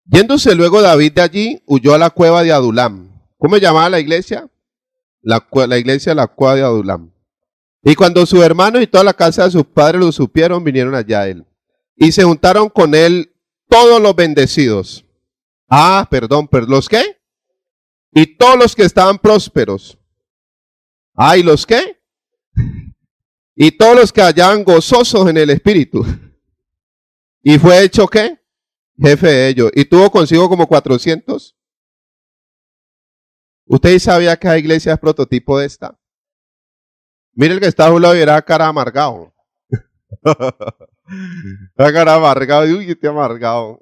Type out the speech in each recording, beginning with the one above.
Yéndose luego David de allí, huyó a la cueva de Adulam. ¿Cómo se llamaba la iglesia? La iglesia de la cueva de Adulam. Y cuando sus hermanos y toda la casa de sus padres lo supieron, vinieron allá a él. Y se juntaron con él todos los bendecidos. Perdón, ¿los qué? Y todos los que estaban prósperos. ¿Y los qué? Y todos los que hallaban gozosos en el espíritu. ¿Y fue hecho qué? Jefe de ellos. ¿Y tuvo consigo como 400? ¿Usted sabía que la iglesia es prototipo de esta? Mire el que está a un lado y verá cara amargado. La cara amargado. Uy, este amargado.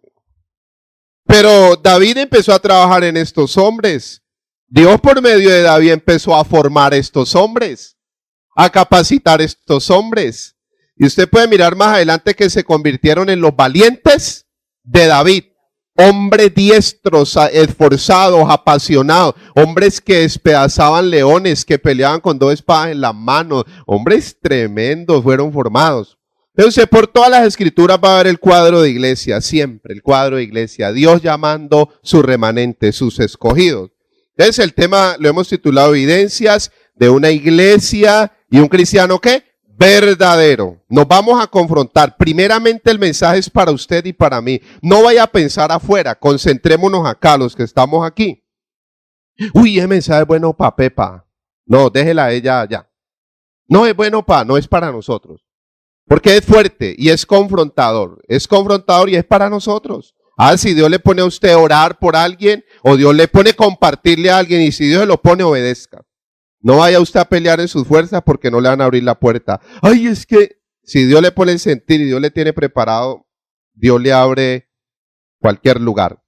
Pero David empezó a trabajar en estos hombres. Dios por medio de David empezó a formar estos hombres, a capacitar estos hombres. Y usted puede mirar más adelante que se convirtieron en los valientes de David. Hombres diestros, esforzados, apasionados. Hombres que despedazaban leones, que peleaban con 2 espadas en las manos. Hombres tremendos fueron formados. Entonces, por todas las escrituras va a haber el cuadro de iglesia, siempre el cuadro de iglesia. Dios llamando su remanente, sus escogidos. Entonces, el tema lo hemos titulado Evidencias de una iglesia y un cristiano, ¿qué? Verdadero. Nos vamos a confrontar. Primeramente, el mensaje es para usted y para mí. No vaya a pensar afuera. Concentrémonos acá, los que estamos aquí. Uy, ese mensaje es bueno para Pepa. No, déjela a ella allá. No es bueno no es para nosotros. Porque es fuerte y es confrontador. Es confrontador y es para nosotros. Si Dios le pone a usted orar por alguien, o Dios le pone compartirle a alguien, y si Dios se lo pone, obedezca. No vaya usted a pelear en sus fuerzas porque no le van a abrir la puerta. Es que si Dios le pone el sentir y Dios le tiene preparado, Dios le abre cualquier lugar.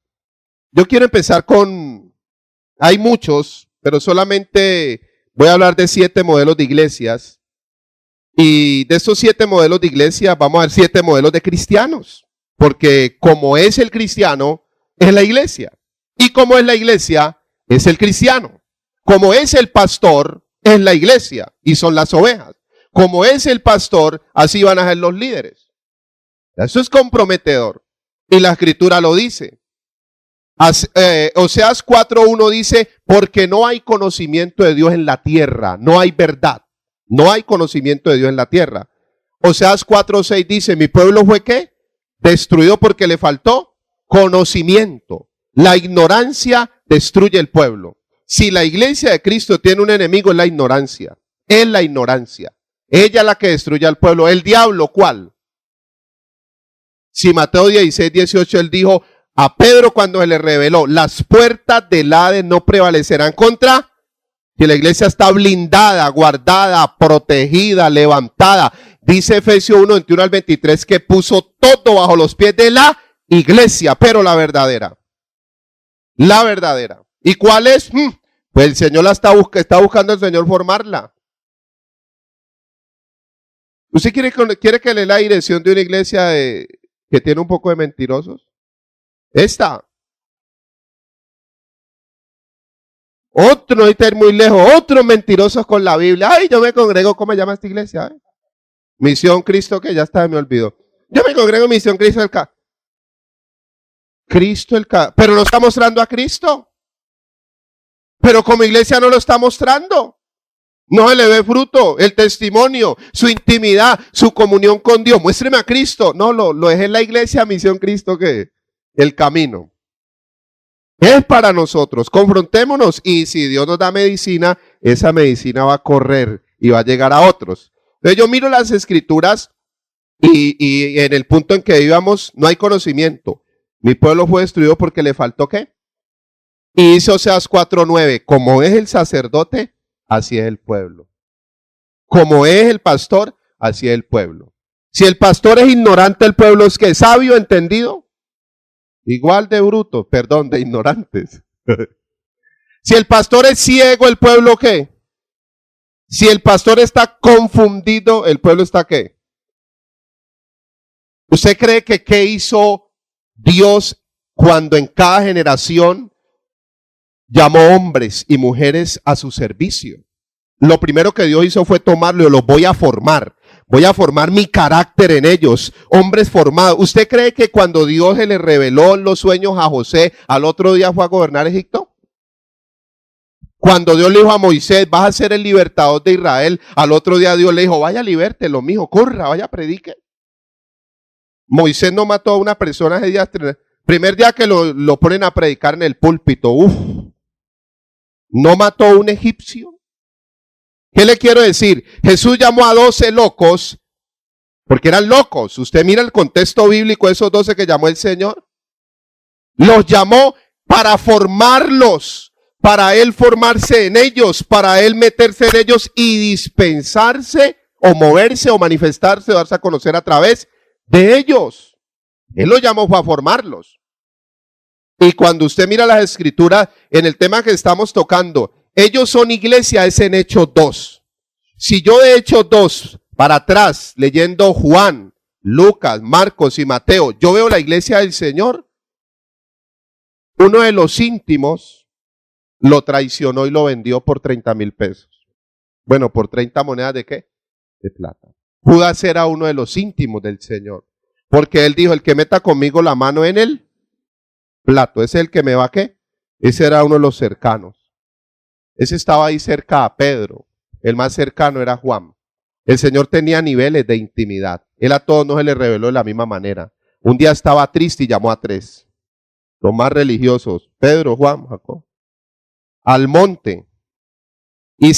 Yo quiero empezar hay muchos, pero solamente voy a hablar de 7 modelos de iglesias. Y de estos 7 modelos de iglesia, vamos a ver 7 modelos de cristianos. Porque como es el cristiano, es la iglesia. Y como es la iglesia, es el cristiano. Como es el pastor, es la iglesia y son las ovejas. Como es el pastor, así van a ser los líderes. Eso es comprometedor. Y la escritura lo dice. Oseas 4:1 dice, porque no hay conocimiento de Dios en la tierra, no hay verdad. No hay conocimiento de Dios en la tierra. Oseas 4:6 dice, mi pueblo fue ¿qué? Destruido porque le faltó conocimiento. La ignorancia destruye el pueblo. Si la iglesia de Cristo tiene un enemigo, es la ignorancia. Es la ignorancia. Ella es la que destruye al pueblo. ¿El diablo cuál? Si Mateo 16:18 él dijo a Pedro cuando se le reveló, las puertas del Hades no prevalecerán contra. Si la iglesia está blindada, guardada, protegida, levantada. Dice Efesios 1:21 al 23 que puso todo bajo los pies de la iglesia, pero la verdadera. La verdadera. ¿Y cuál es? Pues el Señor está buscando el Señor formarla. ¿Usted quiere que le dé la dirección de una iglesia que tiene un poco de mentirosos? Esta. Otro, no hay que ir muy lejos, otros mentirosos con la Biblia. Yo me congrego, ¿cómo se llama esta iglesia? Misión Cristo, que ya está, me olvidó. Yo me congrego en Misión Cristo pero no está mostrando a Cristo. Pero como iglesia no lo está mostrando. No se le ve fruto, el testimonio, su intimidad, su comunión con Dios. Muéstreme a Cristo. No, lo es en la iglesia Misión Cristo que el camino. Es para nosotros. Confrontémonos y si Dios nos da medicina, esa medicina va a correr y va a llegar a otros. Entonces yo miro las escrituras y en el punto en que íbamos no hay conocimiento. Mi pueblo fue destruido porque le faltó ¿qué? Y dice Oseas 4:9, como es el sacerdote, así es el pueblo. Como es el pastor, así es el pueblo. Si el pastor es ignorante, el pueblo es que sabio, entendido. Igual de bruto, perdón, de ignorantes. Si el pastor es ciego, el pueblo ¿qué? Si el pastor está confundido, el pueblo está ¿qué? ¿Usted cree que qué hizo Dios cuando en cada generación llamó hombres y mujeres a su servicio? Lo primero que Dios hizo fue tomarlo y los voy a formar. Voy a formar mi carácter en ellos, hombres formados. ¿Usted cree que cuando Dios se le reveló los sueños a José, al otro día fue a gobernar Egipto? Cuando Dios le dijo a Moisés, vas a ser el libertador de Israel, al otro día Dios le dijo, vaya, libértelo, mijo, corra, vaya, predique. Moisés no mató a una persona ese día, primer día que lo ponen a predicar en el púlpito, no mató a un egipcio. ¿Qué le quiero decir? Jesús llamó a 12 locos, porque eran locos. Usted mira el contexto bíblico de esos 12 que llamó el Señor. Los llamó para formarlos, para Él formarse en ellos, para Él meterse en ellos y dispensarse o moverse o manifestarse o darse a conocer a través de ellos. Él los llamó para formarlos. Y cuando usted mira las escrituras en el tema que estamos tocando, ellos son iglesia, es en Hechos 2. Si yo de Hechos 2 para atrás, leyendo Juan, Lucas, Marcos y Mateo, yo veo la iglesia del Señor, uno de los íntimos lo traicionó y lo vendió por 30,000 pesos. Bueno, por 30 monedas ¿de qué? De plata. Judas era uno de los íntimos del Señor, porque él dijo, el que meta conmigo la mano en el plato, ese es el que me va a ¿qué? Ese era uno de los cercanos. Ese estaba ahí cerca a Pedro. El más cercano era Juan. El Señor tenía niveles de intimidad. Él a todos no se le reveló de la misma manera. Un día estaba triste y llamó a 3. Los más religiosos. Pedro, Juan, Jacob. Al monte. Y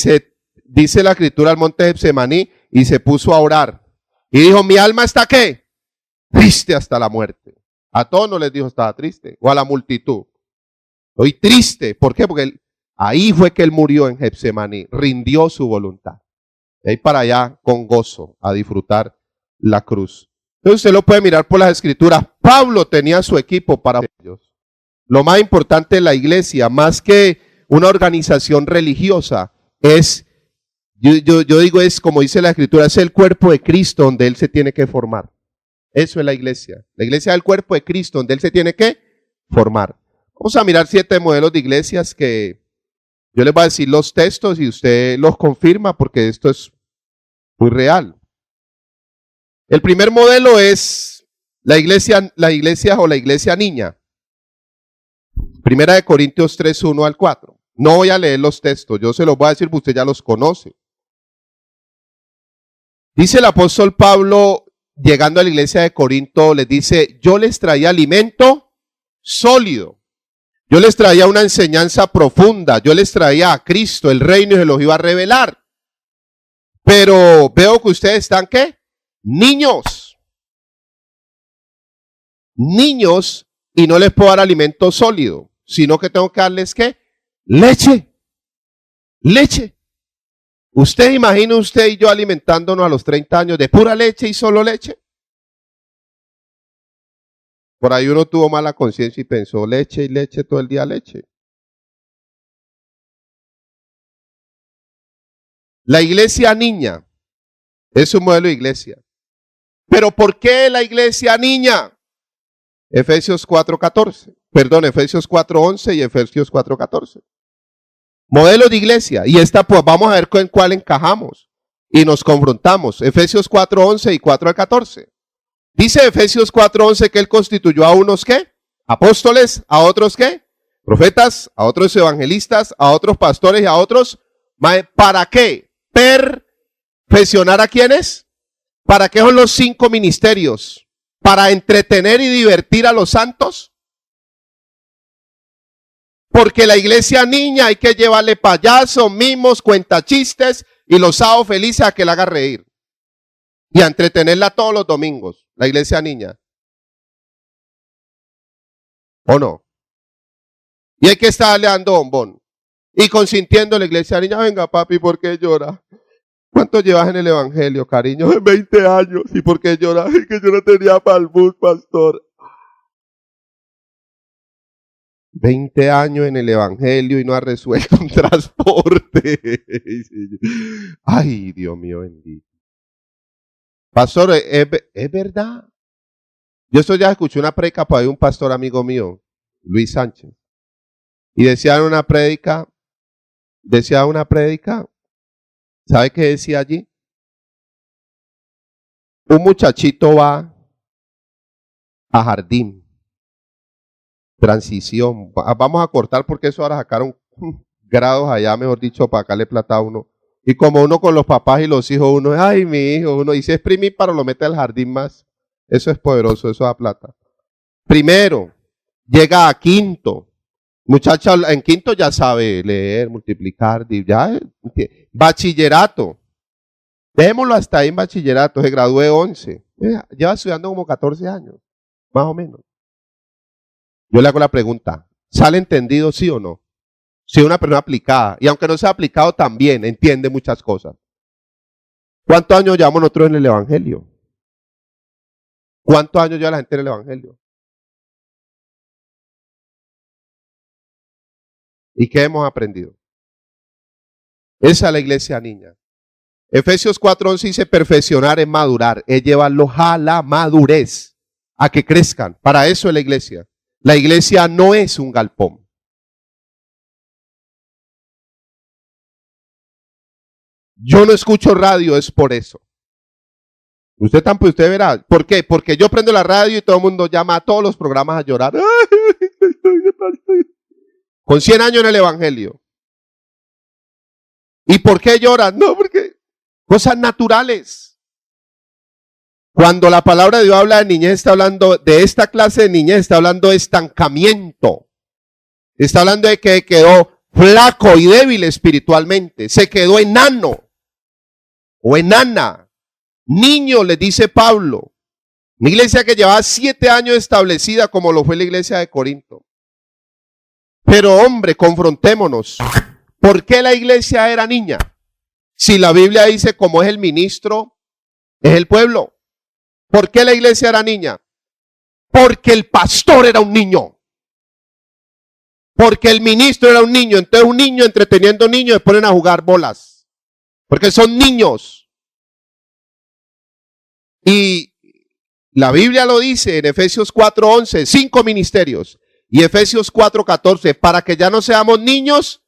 dice la escritura al monte de Getsemaní y se puso a orar. Y dijo, mi alma está ¿qué? Triste hasta la muerte. A todos no les dijo estaba triste. O a la multitud. Estoy triste. ¿Por qué? Porque ahí fue que él murió en Getsemaní, rindió su voluntad. De ahí para allá, con gozo, a disfrutar la cruz. Entonces usted lo puede mirar por las escrituras. Pablo tenía su equipo para ellos. Lo más importante de la iglesia, más que una organización religiosa, es, yo digo, es como dice la escritura, es el cuerpo de Cristo donde él se tiene que formar. Eso es la iglesia. La iglesia es el cuerpo de Cristo donde él se tiene que formar. Vamos a mirar 7 modelos de iglesias que yo les voy a decir los textos y usted los confirma porque esto es muy real. El primer modelo es la iglesia o la iglesia niña. Primera de Corintios 3, 1 al 4. No voy a leer los textos, yo se los voy a decir porque usted ya los conoce. Dice el apóstol Pablo, llegando a la iglesia de Corinto, les dice, yo les traía alimento sólido. Yo les traía una enseñanza profunda, yo les traía a Cristo, el reino, y se los iba a revelar. Pero veo que ustedes están, ¿qué? Niños. Niños, y no les puedo dar alimento sólido, sino que tengo que darles, ¿qué? Leche. Leche. ¿Usted imagina usted y yo alimentándonos a los 30 años de pura leche y solo leche? Por ahí uno tuvo mala conciencia y pensó leche y leche todo el día leche. La iglesia niña es un modelo de iglesia. Pero ¿por qué la iglesia niña? Efesios 4:14. Perdón, Efesios 4:11 y Efesios 4:14. Modelo de iglesia. Y esta pues vamos a ver con cuál encajamos. Y nos confrontamos. Efesios 4:11 y 4:14. Dice Efesios 4:11 que él constituyó a unos ¿qué? Apóstoles, a otros ¿qué? Profetas, a otros evangelistas, a otros pastores y a otros. ¿Para qué? Perfeccionar a quienes. ¿Para qué son los 5 ministerios? ¿Para entretener y divertir a los santos? Porque la iglesia niña hay que llevarle payasos, mimos, cuentachistes y los sábados felices a que la haga reír. Y a entretenerla todos los domingos, la iglesia niña. ¿O no? Y hay que estarle dando bombón. Y consintiendo la iglesia niña, venga papi, ¿por qué llora? ¿Cuánto llevas en el evangelio, cariño? 20 años. ¿Y por qué llora? Es que yo no tenía para el bus, pastor. 20 años en el evangelio y no ha resuelto un transporte. Ay, Dios mío bendito. Pastor, ¿es verdad? Yo esto ya escuché una predica por ahí un pastor amigo mío, Luis Sánchez. Y decía una prédica, ¿sabe qué decía allí? Un muchachito va a jardín, transición. Vamos a cortar porque eso ahora sacaron grados allá, mejor dicho, para sacarle plata a uno. Y como uno con los papás y los hijos, uno, ay, mi hijo, uno dice exprimir para lo mete al jardín más. Eso es poderoso, eso da plata. Primero, llega a quinto. Muchacha en quinto ya sabe leer, multiplicar, ya. Bachillerato. Dejémoslo hasta ahí en bachillerato, se graduó de 11. Lleva estudiando como 14 años, más o menos. Yo le hago la pregunta, ¿sale entendido sí o no? Si es una persona aplicada, y aunque no sea aplicado también, entiende muchas cosas. ¿Cuántos años llevamos nosotros en el Evangelio? ¿Cuántos años lleva la gente en el Evangelio? ¿Y qué hemos aprendido? Esa es la iglesia niña. Efesios 4:11 dice perfeccionar es madurar, es llevarlos a la madurez, a que crezcan. Para eso es la iglesia. La iglesia no es un galpón. Yo no escucho radio, es por eso. Usted tampoco, usted verá. ¿Por qué? Porque yo prendo la radio y todo el mundo llama a todos los programas a llorar. Con 100 años en el Evangelio. ¿Y por qué lloran? No, porque cosas naturales. Cuando la palabra de Dios habla de niñez, está hablando de esta clase de niñez, está hablando de estancamiento. Está hablando de que quedó flaco y débil espiritualmente. Se quedó enano o enana. Niño, le dice Pablo. Una iglesia que llevaba 7 años establecida como lo fue la iglesia de Corinto. Pero hombre, confrontémonos. ¿Por qué la iglesia era niña? Si la Biblia dice como es el ministro, es el pueblo. ¿Por qué la iglesia era niña? Porque el pastor era un niño. Porque el ministro era un niño. Entonces un niño entreteniendo niños se ponen a jugar bolas. Porque son niños. Y la Biblia lo dice en Efesios 4:11, 5 ministerios. Y Efesios 4:14, para que ya no seamos niños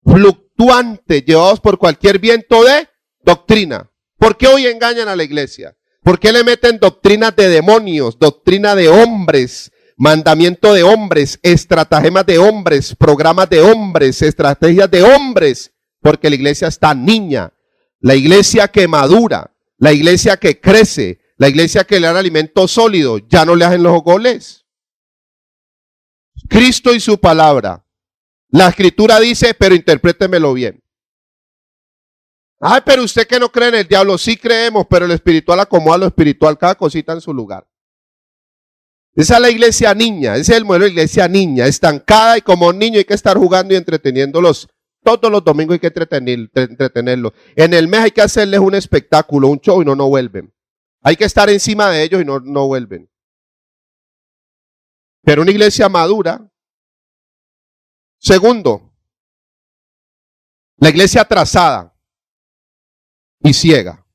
fluctuantes, llevados por cualquier viento de doctrina. ¿Por qué hoy engañan a la iglesia? ¿Por qué le meten doctrinas de demonios, doctrina de hombres, mandamiento de hombres, estratagemas de hombres, programas de hombres, estrategias de hombres? Porque la iglesia está niña. La iglesia que madura, la iglesia que crece, la iglesia que le dan alimento sólido, ya no le hacen los goles. Cristo y su palabra. La escritura dice, pero interprétemelo bien. Ay, pero usted que no cree en el diablo, sí creemos, pero lo espiritual acomoda lo espiritual, cada cosita en su lugar. Esa es la iglesia niña, ese es el modelo de iglesia niña, estancada y como un niño hay que estar jugando y entreteniéndolos. Todos los domingos hay que entretenerlos. En el mes hay que hacerles un espectáculo, un show y no vuelven. Hay que estar encima de ellos y no vuelven. Pero una iglesia madura. Segundo, la iglesia atrasada y ciega.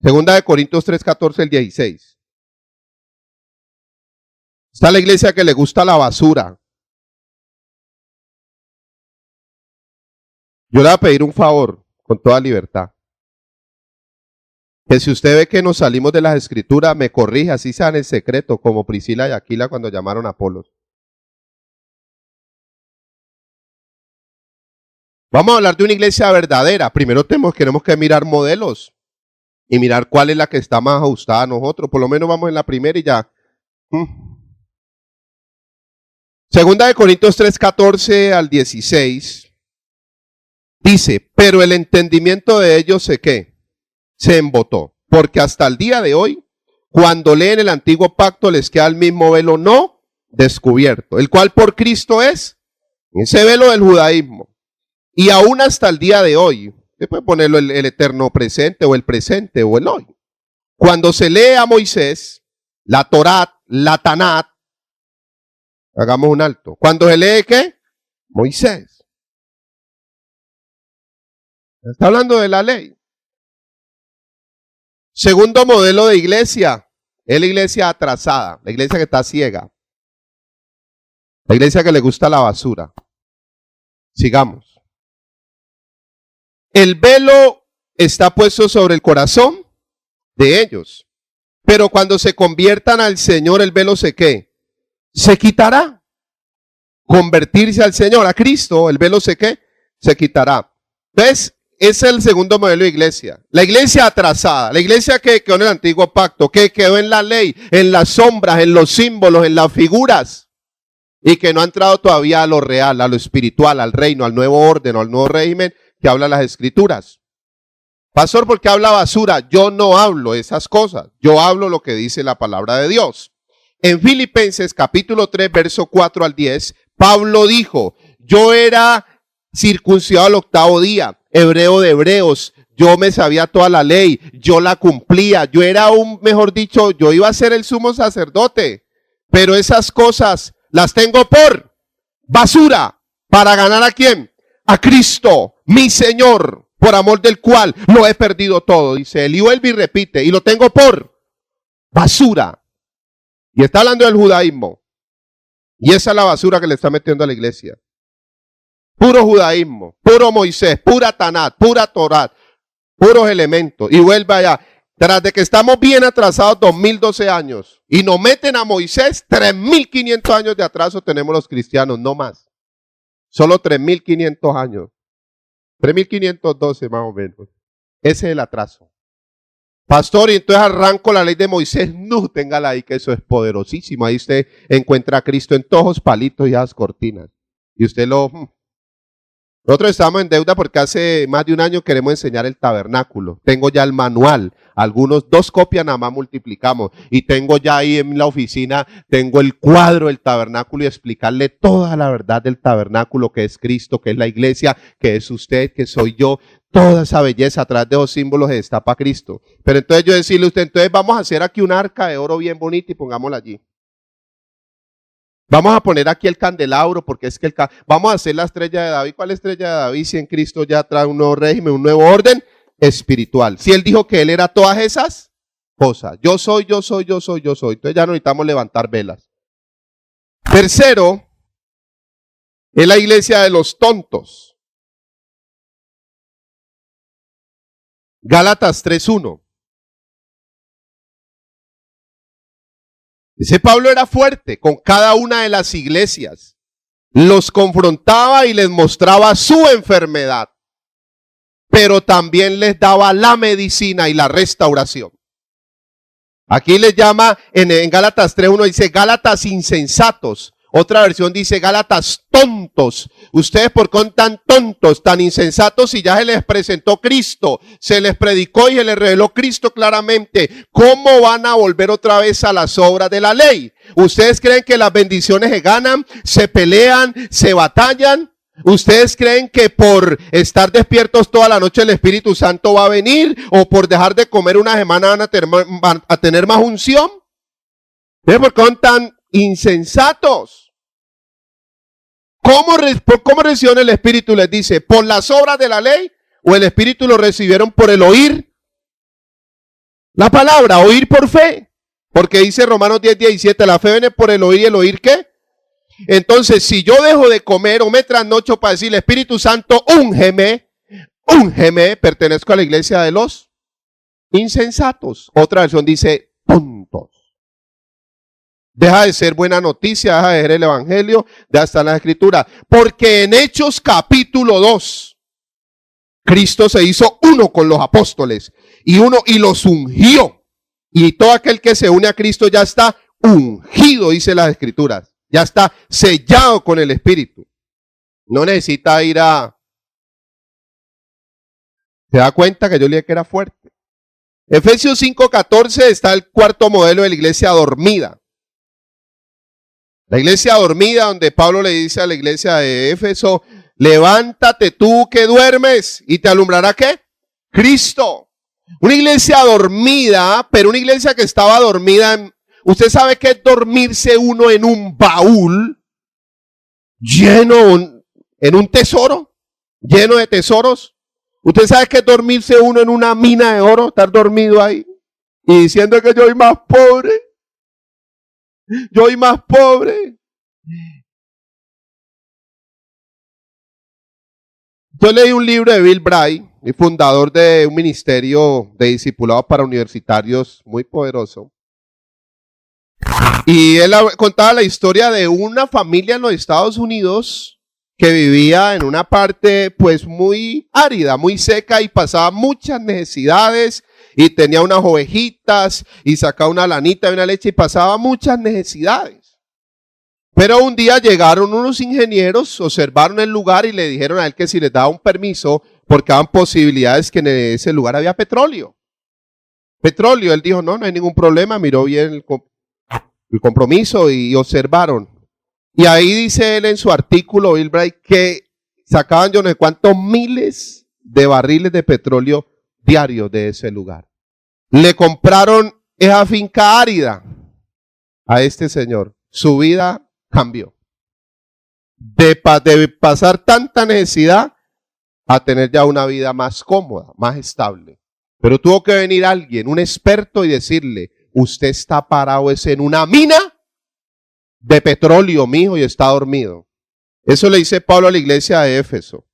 Segunda de Corintios 3:14 al 16. Está la iglesia que le gusta la basura. Yo le voy a pedir un favor con toda libertad. Que si usted ve que nos salimos de las escrituras, me corrija, así sea en el secreto, como Priscila y Aquila cuando llamaron a Apolos. Vamos a hablar de una iglesia verdadera. Primero tenemos que mirar modelos y mirar cuál es la que está más ajustada a nosotros. Por lo menos vamos en la primera y ya. Segunda de Corintios 3:14 al 16. Dice, pero el entendimiento de ellos se embotó. Porque hasta el día de hoy, cuando leen el antiguo pacto, les queda el mismo velo no descubierto, el cual por Cristo es ese velo del judaísmo. Y aún hasta el día de hoy, se puede ponerlo el eterno presente o el hoy. Cuando se lee a Moisés, la Torat, la Tanat, hagamos un alto. Cuando se lee ¿qué? Moisés. Está hablando de la ley. Segundo modelo de iglesia, es la iglesia atrasada, la iglesia que está ciega. La iglesia que le gusta la basura. Sigamos. El velo está puesto sobre el corazón de ellos. Pero cuando se conviertan al Señor, el velo se quitará. Convertirse al Señor, a Cristo, el velo se quitará. Entonces, ese es el segundo modelo de iglesia. La iglesia atrasada, la iglesia que quedó en el antiguo pacto, que quedó en la ley, en las sombras, en los símbolos, en las figuras, y que no ha entrado todavía a lo real, a lo espiritual, al reino, al nuevo orden, al nuevo régimen que habla las escrituras. Pastor, ¿por qué habla basura? Yo no hablo esas cosas, yo hablo lo que dice la palabra de Dios. En Filipenses capítulo 3, verso 4 al 10, Pablo dijo, yo era circuncidado al 8º día, hebreo de hebreos, yo me sabía toda la ley, yo la cumplía, yo era mejor dicho, yo iba a ser el sumo sacerdote, pero esas cosas las tengo por basura, ¿para ganar a quién? A Cristo, mi Señor, por amor del cual lo he perdido todo, dice él, y vuelve y repite, y lo tengo por basura. Y está hablando del judaísmo. Y esa es la basura que le está metiendo a la iglesia. Puro judaísmo, puro Moisés, pura Tanat, pura Torah, puros elementos. Y vuelve allá. Tras de que estamos bien atrasados 2012 años y nos meten a Moisés, 3500 años de atraso tenemos los cristianos, no más. Solo 3500 años. 3512 más o menos. Ese es el atraso. Pastor, y entonces arranco la ley de Moisés. No, téngala ahí que eso es poderosísimo. Ahí usted encuentra a Cristo en todos los palitos y las cortinas. Y usted Nosotros estamos en deuda porque hace más de un año queremos enseñar el tabernáculo. Tengo ya el manual. Algunos, 2 copias nada más multiplicamos. Y tengo ya ahí en la oficina, tengo el cuadro del tabernáculo y explicarle toda la verdad del tabernáculo, que es Cristo, que es la iglesia, que es usted, que soy yo. Toda esa belleza atrás de los símbolos se destapa Cristo. Pero entonces yo decirle a usted, entonces vamos a hacer aquí un arca de oro bien bonita y pongámosla allí. Vamos a poner aquí el candelabro porque es que vamos a hacer la estrella de David. ¿Cuál estrella de David? Si en Cristo ya trae un nuevo régimen, un nuevo orden espiritual. Si él dijo que él era todas esas cosas. Yo soy, yo soy, yo soy, yo soy. Entonces ya no necesitamos levantar velas. Tercero, es la iglesia de los tontos. Gálatas 3:1. Ese Pablo era fuerte con cada una de las iglesias. Los confrontaba y les mostraba su enfermedad. Pero también les daba la medicina y la restauración. Aquí les llama, en Gálatas 3:1 dice Gálatas insensatos. Otra versión dice Gálatas tontos. Ustedes por qué son tan tontos, tan insensatos, si ya se les presentó Cristo, se les predicó y se les reveló Cristo claramente. ¿Cómo van a volver otra vez a las obras de la ley? ¿Ustedes creen que las bendiciones se ganan, se pelean, se batallan? ¿Ustedes creen que por estar despiertos toda la noche el Espíritu Santo va a venir? ¿O por dejar de comer una semana van a tener más unción? ¿Por qué son tan insensatos? ¿Cómo recibieron el Espíritu? Les dice, ¿por las obras de la ley? ¿O el Espíritu lo recibieron por el oír? La palabra, oír por fe. Porque dice Romanos 10:17, la fe viene por el oír, y el oír ¿qué? Entonces, si yo dejo de comer o me trasnocho para decirle, Espíritu Santo, úngeme, pertenezco a la iglesia de los insensatos. Otra versión dice, tontos. Deja de ser buena noticia, deja de ser el evangelio, deja de estar en la escritura. Porque en Hechos capítulo 2, Cristo se hizo uno con los apóstoles y los ungió. Y todo aquel que se une a Cristo ya está ungido, dice las escrituras. Ya está sellado con el Espíritu. No necesita ir a... ¿Se da cuenta que yo le dije que era fuerte? Efesios 5:14 está el cuarto modelo de la iglesia dormida. La iglesia dormida, donde Pablo le dice a la iglesia de Éfeso, levántate tú que duermes y te alumbrará ¿qué? Cristo. Una iglesia dormida, pero una iglesia que estaba dormida. Usted sabe que es dormirse uno en un baúl lleno, en un tesoro, lleno de tesoros. Usted sabe que es dormirse uno en una mina de oro, estar dormido ahí y diciendo que yo soy más pobre. Yo soy más pobre. Yo leí un libro de Bill Bright, el fundador de un ministerio de discipulado para universitarios muy poderoso. Y él contaba la historia de una familia en los Estados Unidos que vivía en una parte pues muy árida, muy seca y pasaba muchas necesidades y tenía unas ovejitas y sacaba una lanita y una leche y pasaba muchas necesidades. Pero un día llegaron unos ingenieros, observaron el lugar y le dijeron a él que si les daba un permiso porque daban posibilidades que en ese lugar había petróleo. Petróleo, él dijo no hay ningún problema, miró bien el compromiso y observaron. Y ahí dice él en su artículo, Bill Bright, que sacaban yo no sé cuántos miles de barriles de petróleo diarios de ese lugar. Le compraron esa finca árida a este señor. Su vida cambió. De pasar tanta necesidad a tener ya una vida más cómoda, más estable. Pero tuvo que venir alguien, un experto, y decirle, usted está parado es en una mina de petróleo, mijo, y está dormido. Eso le dice Pablo a la iglesia de Éfeso.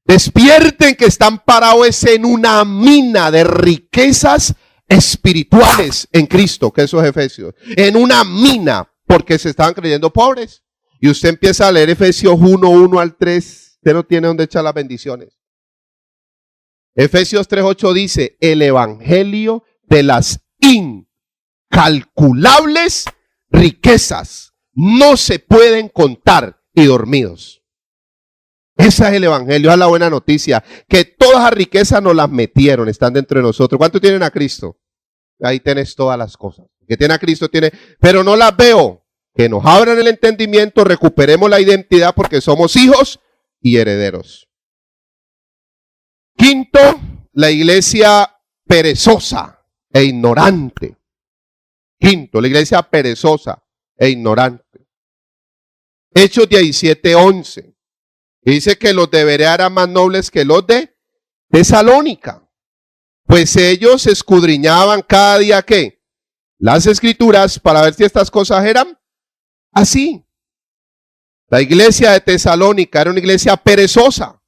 Despierten que están parados en una mina de riquezas espirituales en Cristo, que eso es Efesios. En una mina, porque se estaban creyendo pobres. Y usted empieza a leer Efesios 1:1-3, usted no tiene dónde echar las bendiciones. Efesios 3:8 dice, el evangelio de las incalculables riquezas no se pueden contar y dormidos. Ese es el evangelio, esa es la buena noticia, que todas las riquezas nos las metieron, están dentro de nosotros. ¿Cuánto tienen a Cristo? Ahí tenés todas las cosas. Que tiene a Cristo tiene, pero no las veo. Que nos abran el entendimiento, recuperemos la identidad porque somos hijos y herederos. Quinto, la iglesia perezosa e ignorante. Quinto, la iglesia perezosa e ignorante. Hechos 17:11. Dice que los de Berea eran más nobles que los de Tesalónica. Pues ellos escudriñaban cada día ¿qué? Las escrituras para ver si estas cosas eran así. La iglesia de Tesalónica era una iglesia perezosa.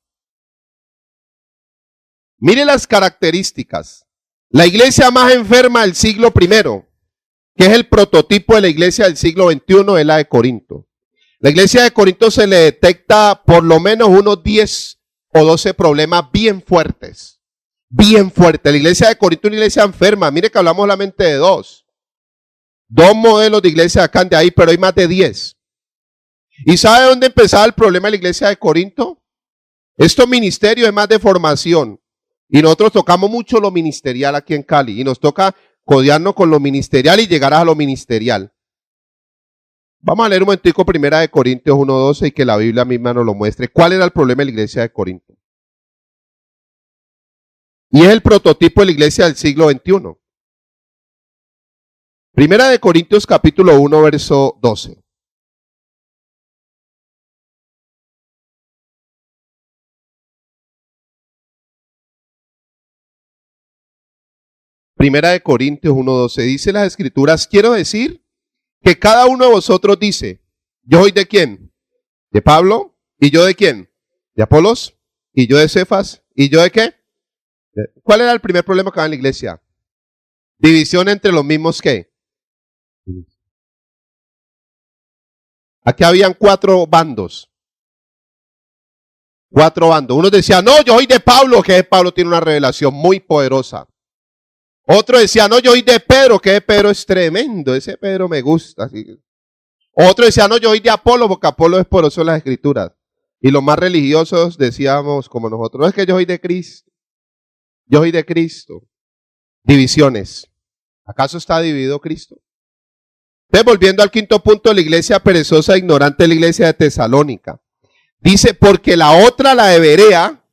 Mire las características. La iglesia más enferma del siglo I, que es el prototipo de la iglesia del siglo XXI, es la de Corinto. La iglesia de Corinto se le detecta por lo menos unos 10 o 12 problemas bien fuertes. Bien fuertes. La iglesia de Corinto es una iglesia enferma. Mire que hablamos solamente de dos. Dos modelos de iglesia acá de ahí, pero hay más de 10. ¿Y sabe dónde empezaba el problema de la iglesia de Corinto? Estos ministerios es más de formación. Y nosotros tocamos mucho lo ministerial aquí en Cali. Y nos toca codearnos con lo ministerial y llegar a lo ministerial. Vamos a leer un momentico primera de Corintios 1:12 y que la Biblia misma nos lo muestre. ¿Cuál era el problema de la iglesia de Corinto? Y es el prototipo de la iglesia del siglo XXI. Primera de Corintios capítulo 1, verso 12. Primera de Corintios 1:12. Dice las escrituras, quiero decir que cada uno de vosotros dice, ¿yo soy de quién? ¿De Pablo? ¿Y yo de quién? ¿De Apolos? ¿Y yo de Cefas? ¿Y yo de qué? ¿Cuál era el primer problema que había en la iglesia? División entre los mismos ¿qué? Aquí habían 4 bandos. 4 bandos. Unos decían, no, yo soy de Pablo, que Pablo tiene una revelación muy poderosa. Otro decía, no, yo soy de Pedro, que Pedro es tremendo, ese Pedro me gusta. Así. Otro decía, no, yo soy de Apolo, porque Apolo es poderoso en las escrituras. Y los más religiosos decíamos, como nosotros, no es que yo soy de Cristo. Yo soy de Cristo. Divisiones. ¿Acaso está dividido Cristo? Entonces, volviendo al quinto punto, la iglesia perezosa e ignorante de la iglesia de Tesalónica. Dice, porque la otra, la de Berea,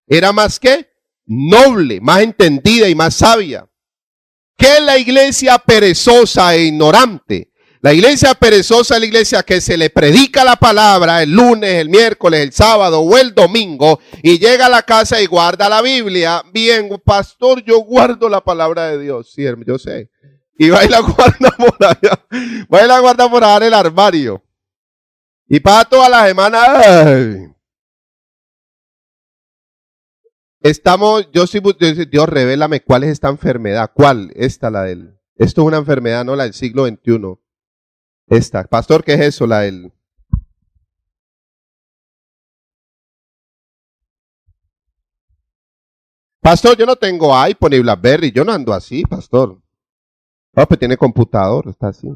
era más que noble, más entendida y más sabia. ¿Qué es la iglesia perezosa e ignorante? La iglesia perezosa es la iglesia que se le predica la palabra el lunes, el miércoles, el sábado o el domingo y llega a la casa y guarda la Biblia. Bien, pastor, yo guardo la palabra de Dios. Sí, yo sé. Y va y la guarda por allá. Va y la guarda por allá en el armario. Y para toda la semana. ¡Ay! Dios, revélame cuál es esta enfermedad. ¿Cuál? Esta, la del. Esto es una enfermedad, no la del siglo XXI. Esta. Pastor, ¿qué es eso? La del... Pastor, yo no tengo iPhone ni BlackBerry, yo no ando así, pastor. No, pues tiene computador, está así.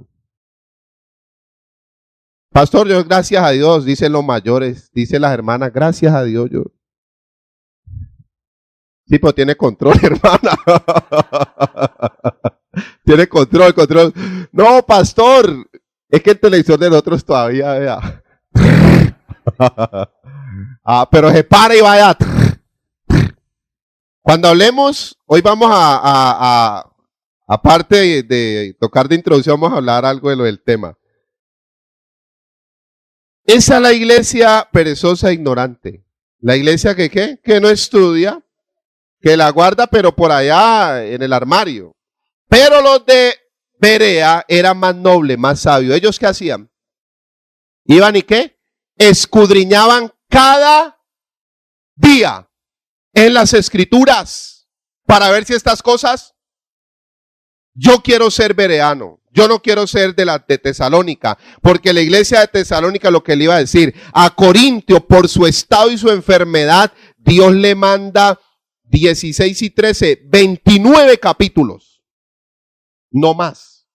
Pastor, yo gracias a Dios, dicen los mayores, dicen las hermanas, gracias a Dios, yo. Sí, pues tiene control, hermana. Tiene control. No, pastor, es que el televisor de nosotros todavía, vea. Pero se para y vaya. Cuando hablemos, hoy vamos aparte de tocar de introducción, vamos a hablar algo de lo del tema. Esa es la iglesia perezosa e ignorante. La iglesia que ¿qué? Que no estudia, que la guarda pero por allá en el armario. Pero los de Berea eran más nobles, más sabios. ¿Ellos qué hacían? Iban y qué? Escudriñaban cada día en las escrituras para ver si estas cosas. Yo quiero ser bereano. Yo no quiero ser de Tesalónica, porque la iglesia de Tesalónica lo que le iba a decir, a Corintio por su estado y su enfermedad, Dios le manda 16 y 13, 29 capítulos, no más.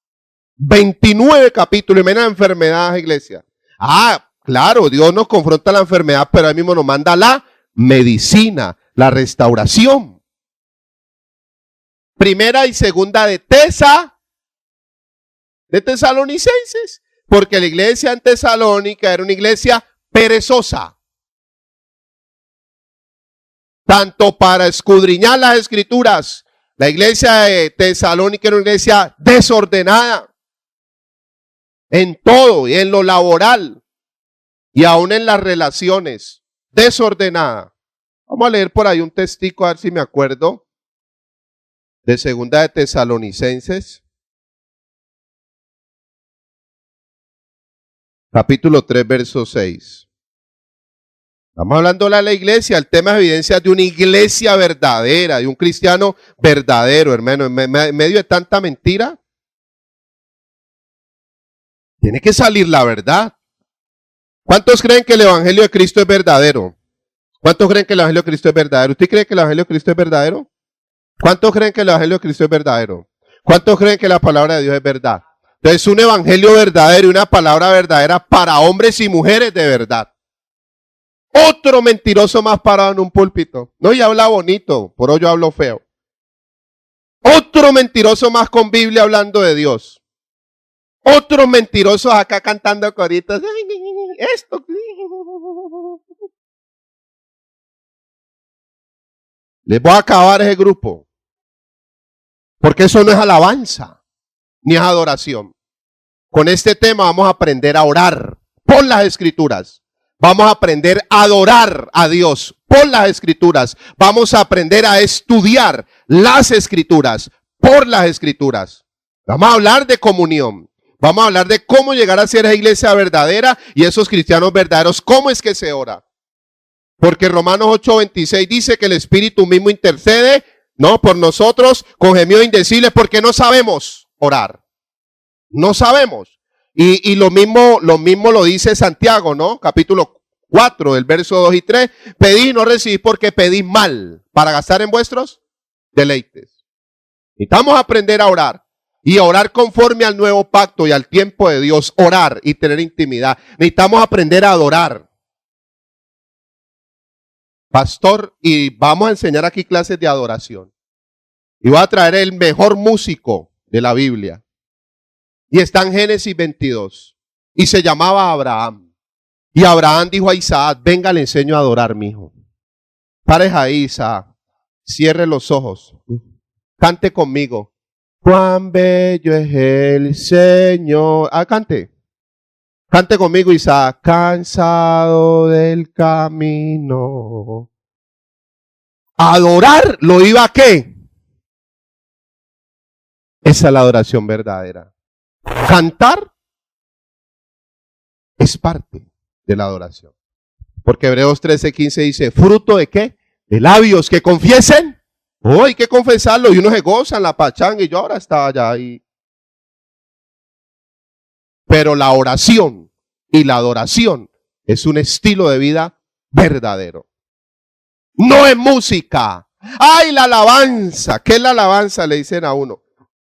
29 capítulos, y menos enfermedad, iglesia. Claro, Dios nos confronta la enfermedad, pero ahí mismo nos manda la medicina, la restauración. Primera y segunda de Tesalonicenses, porque la iglesia en Tesalónica era una iglesia perezosa, tanto para escudriñar las escrituras. La iglesia de Tesalónica era una iglesia desordenada en todo, y en lo laboral y aún en las relaciones, desordenada. Vamos a leer por ahí un testigo, a ver si me acuerdo, de segunda de Tesalonicenses. Capítulo 3, verso 6. Estamos hablando de la iglesia, el tema es evidencias de una iglesia verdadera, de un cristiano verdadero, hermano. En medio de tanta mentira, tiene que salir la verdad. ¿Cuántos creen que el evangelio de Cristo es verdadero? ¿Cuántos creen que el evangelio de Cristo es verdadero? ¿Usted cree que el evangelio de Cristo es verdadero? ¿Cuántos creen que el evangelio de Cristo es verdadero? ¿Cuántos creen que la palabra de Dios es verdad? Entonces, un evangelio verdadero y una palabra verdadera para hombres y mujeres de verdad. Otro mentiroso más parado en un púlpito. No, y habla bonito, por hoy yo hablo feo. Otro mentiroso más con Biblia hablando de Dios. Otros mentirosos acá cantando coritos. Esto. Les voy a acabar ese grupo. Porque eso no es alabanza, ni es adoración. Con este tema vamos a aprender a orar por las escrituras. Vamos a aprender a adorar a Dios por las escrituras. Vamos a aprender a estudiar las escrituras por las escrituras. Vamos a hablar de comunión. Vamos a hablar de cómo llegar a ser esa iglesia verdadera y esos cristianos verdaderos. ¿Cómo es que se ora? Porque Romanos 8:26 dice que el Espíritu mismo intercede, no, por nosotros con gemidos indecibles porque no sabemos orar. No sabemos. Y lo mismo lo dice Santiago, ¿no? Capítulo 4, del verso 2 y 3. Pedid y no recibís porque pedís mal para gastar en vuestros deleites. Necesitamos aprender a orar y a orar conforme al nuevo pacto y al tiempo de Dios. Orar y tener intimidad. Necesitamos aprender a adorar. Pastor, y vamos a enseñar aquí clases de adoración. Y voy a traer el mejor músico de la Biblia. Y está en Génesis 22. Y se llamaba Abraham. Y Abraham dijo a Isaac, venga, le enseño a adorar, mi hijo. Pares ahí, Isaac. Cierre los ojos. Cante conmigo. Cuán bello es el Señor. Cante. Cante conmigo, Isaac. Cansado del camino. Adorar lo iba a ¿qué? Esa es la adoración verdadera. Cantar es parte de la adoración. Porque Hebreos 13:15 dice, ¿fruto de qué? De labios que confiesen. Oh, hay que confesarlo y uno se goza en la pachanga y yo ahora estaba allá ahí. Pero la oración y la adoración es un estilo de vida verdadero. No es música. ¡Ay, la alabanza! ¿Qué es la alabanza? Le dicen a uno.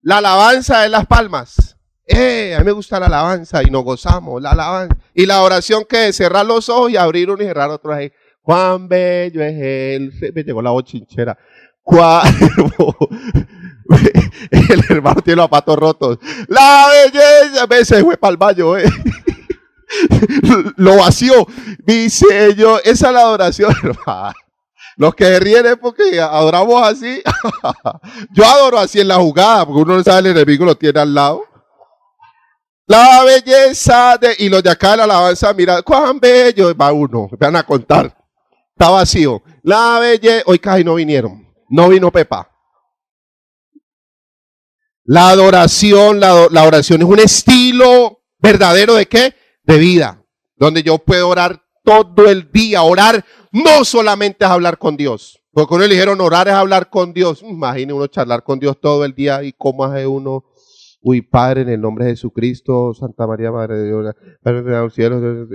La alabanza es las palmas. A mí me gusta la alabanza y nos gozamos, la alabanza. Y la oración, que es cerrar los ojos y abrir uno y cerrar otro ahí. Cuán bello es él. Me llegó la voz chinchera. El hermano tiene los zapatos rotos. La belleza. Se fue para el baño. Lo vació. Dice yo, esa es la adoración, hermano. Los que ríen es porque adoramos así. Yo adoro así en la jugada, porque uno no sabe, el enemigo lo tiene al lado. La belleza de... Y los de acá de la alabanza, mira, cuán bello. Va uno, van a contar. Está vacío. La belleza... Hoy casi no vinieron. No vino Pepa. La adoración, la oración es un estilo verdadero ¿de qué? De vida. Donde yo puedo orar todo el día. Orar no solamente es hablar con Dios. Porque uno le dijeron orar es hablar con Dios. Imagine uno charlar con Dios todo el día y cómo hace uno. Uy, Padre, en el nombre de Jesucristo, Santa María, Madre de Dios, Padre de los cielos.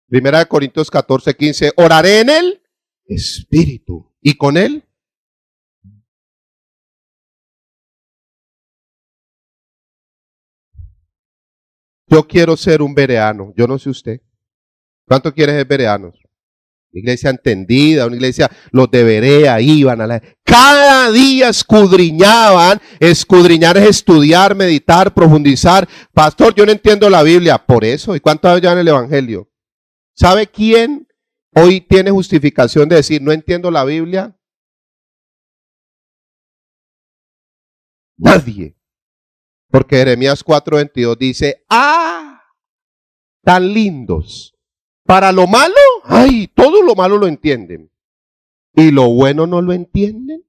Primera de Corintios 14:15. Oraré en el Espíritu. ¿Y con él? Yo quiero ser un bereano. Yo no sé usted. ¿Cuánto quiere ser bereanos? Una iglesia entendida, una iglesia, los de Berea iban a la... Cada día escudriñaban. Escudriñar es estudiar, meditar, profundizar. Pastor, yo no entiendo la Biblia. Por eso. ¿Y cuánto ya en el Evangelio? ¿Sabe quién hoy tiene justificación de decir no entiendo la Biblia? Nadie. Porque Jeremías 4:22 dice, tan lindos. Para lo malo, todo lo malo lo entienden. ¿Y lo bueno no lo entienden?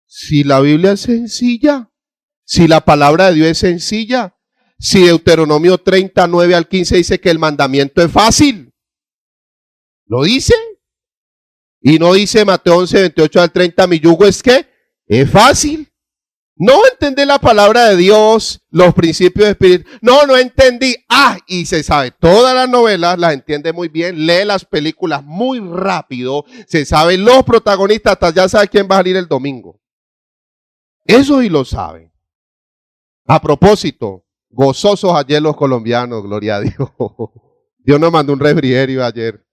Si la Biblia es sencilla, si la palabra de Dios es sencilla, si Deuteronomio 39:15 dice que el mandamiento es fácil, ¿lo dice? Y no dice Mateo 11:28-30, mi yugo es que es fácil. No entendí la palabra de Dios, los principios de espíritu. No entendí. Y se sabe todas las novelas, las entiende muy bien, lee las películas muy rápido, se sabe los protagonistas, hasta ya sabe quién va a salir el domingo. Eso sí lo sabe. A propósito, gozosos ayer los colombianos, gloria a Dios. Dios nos mandó un refrigerio ayer.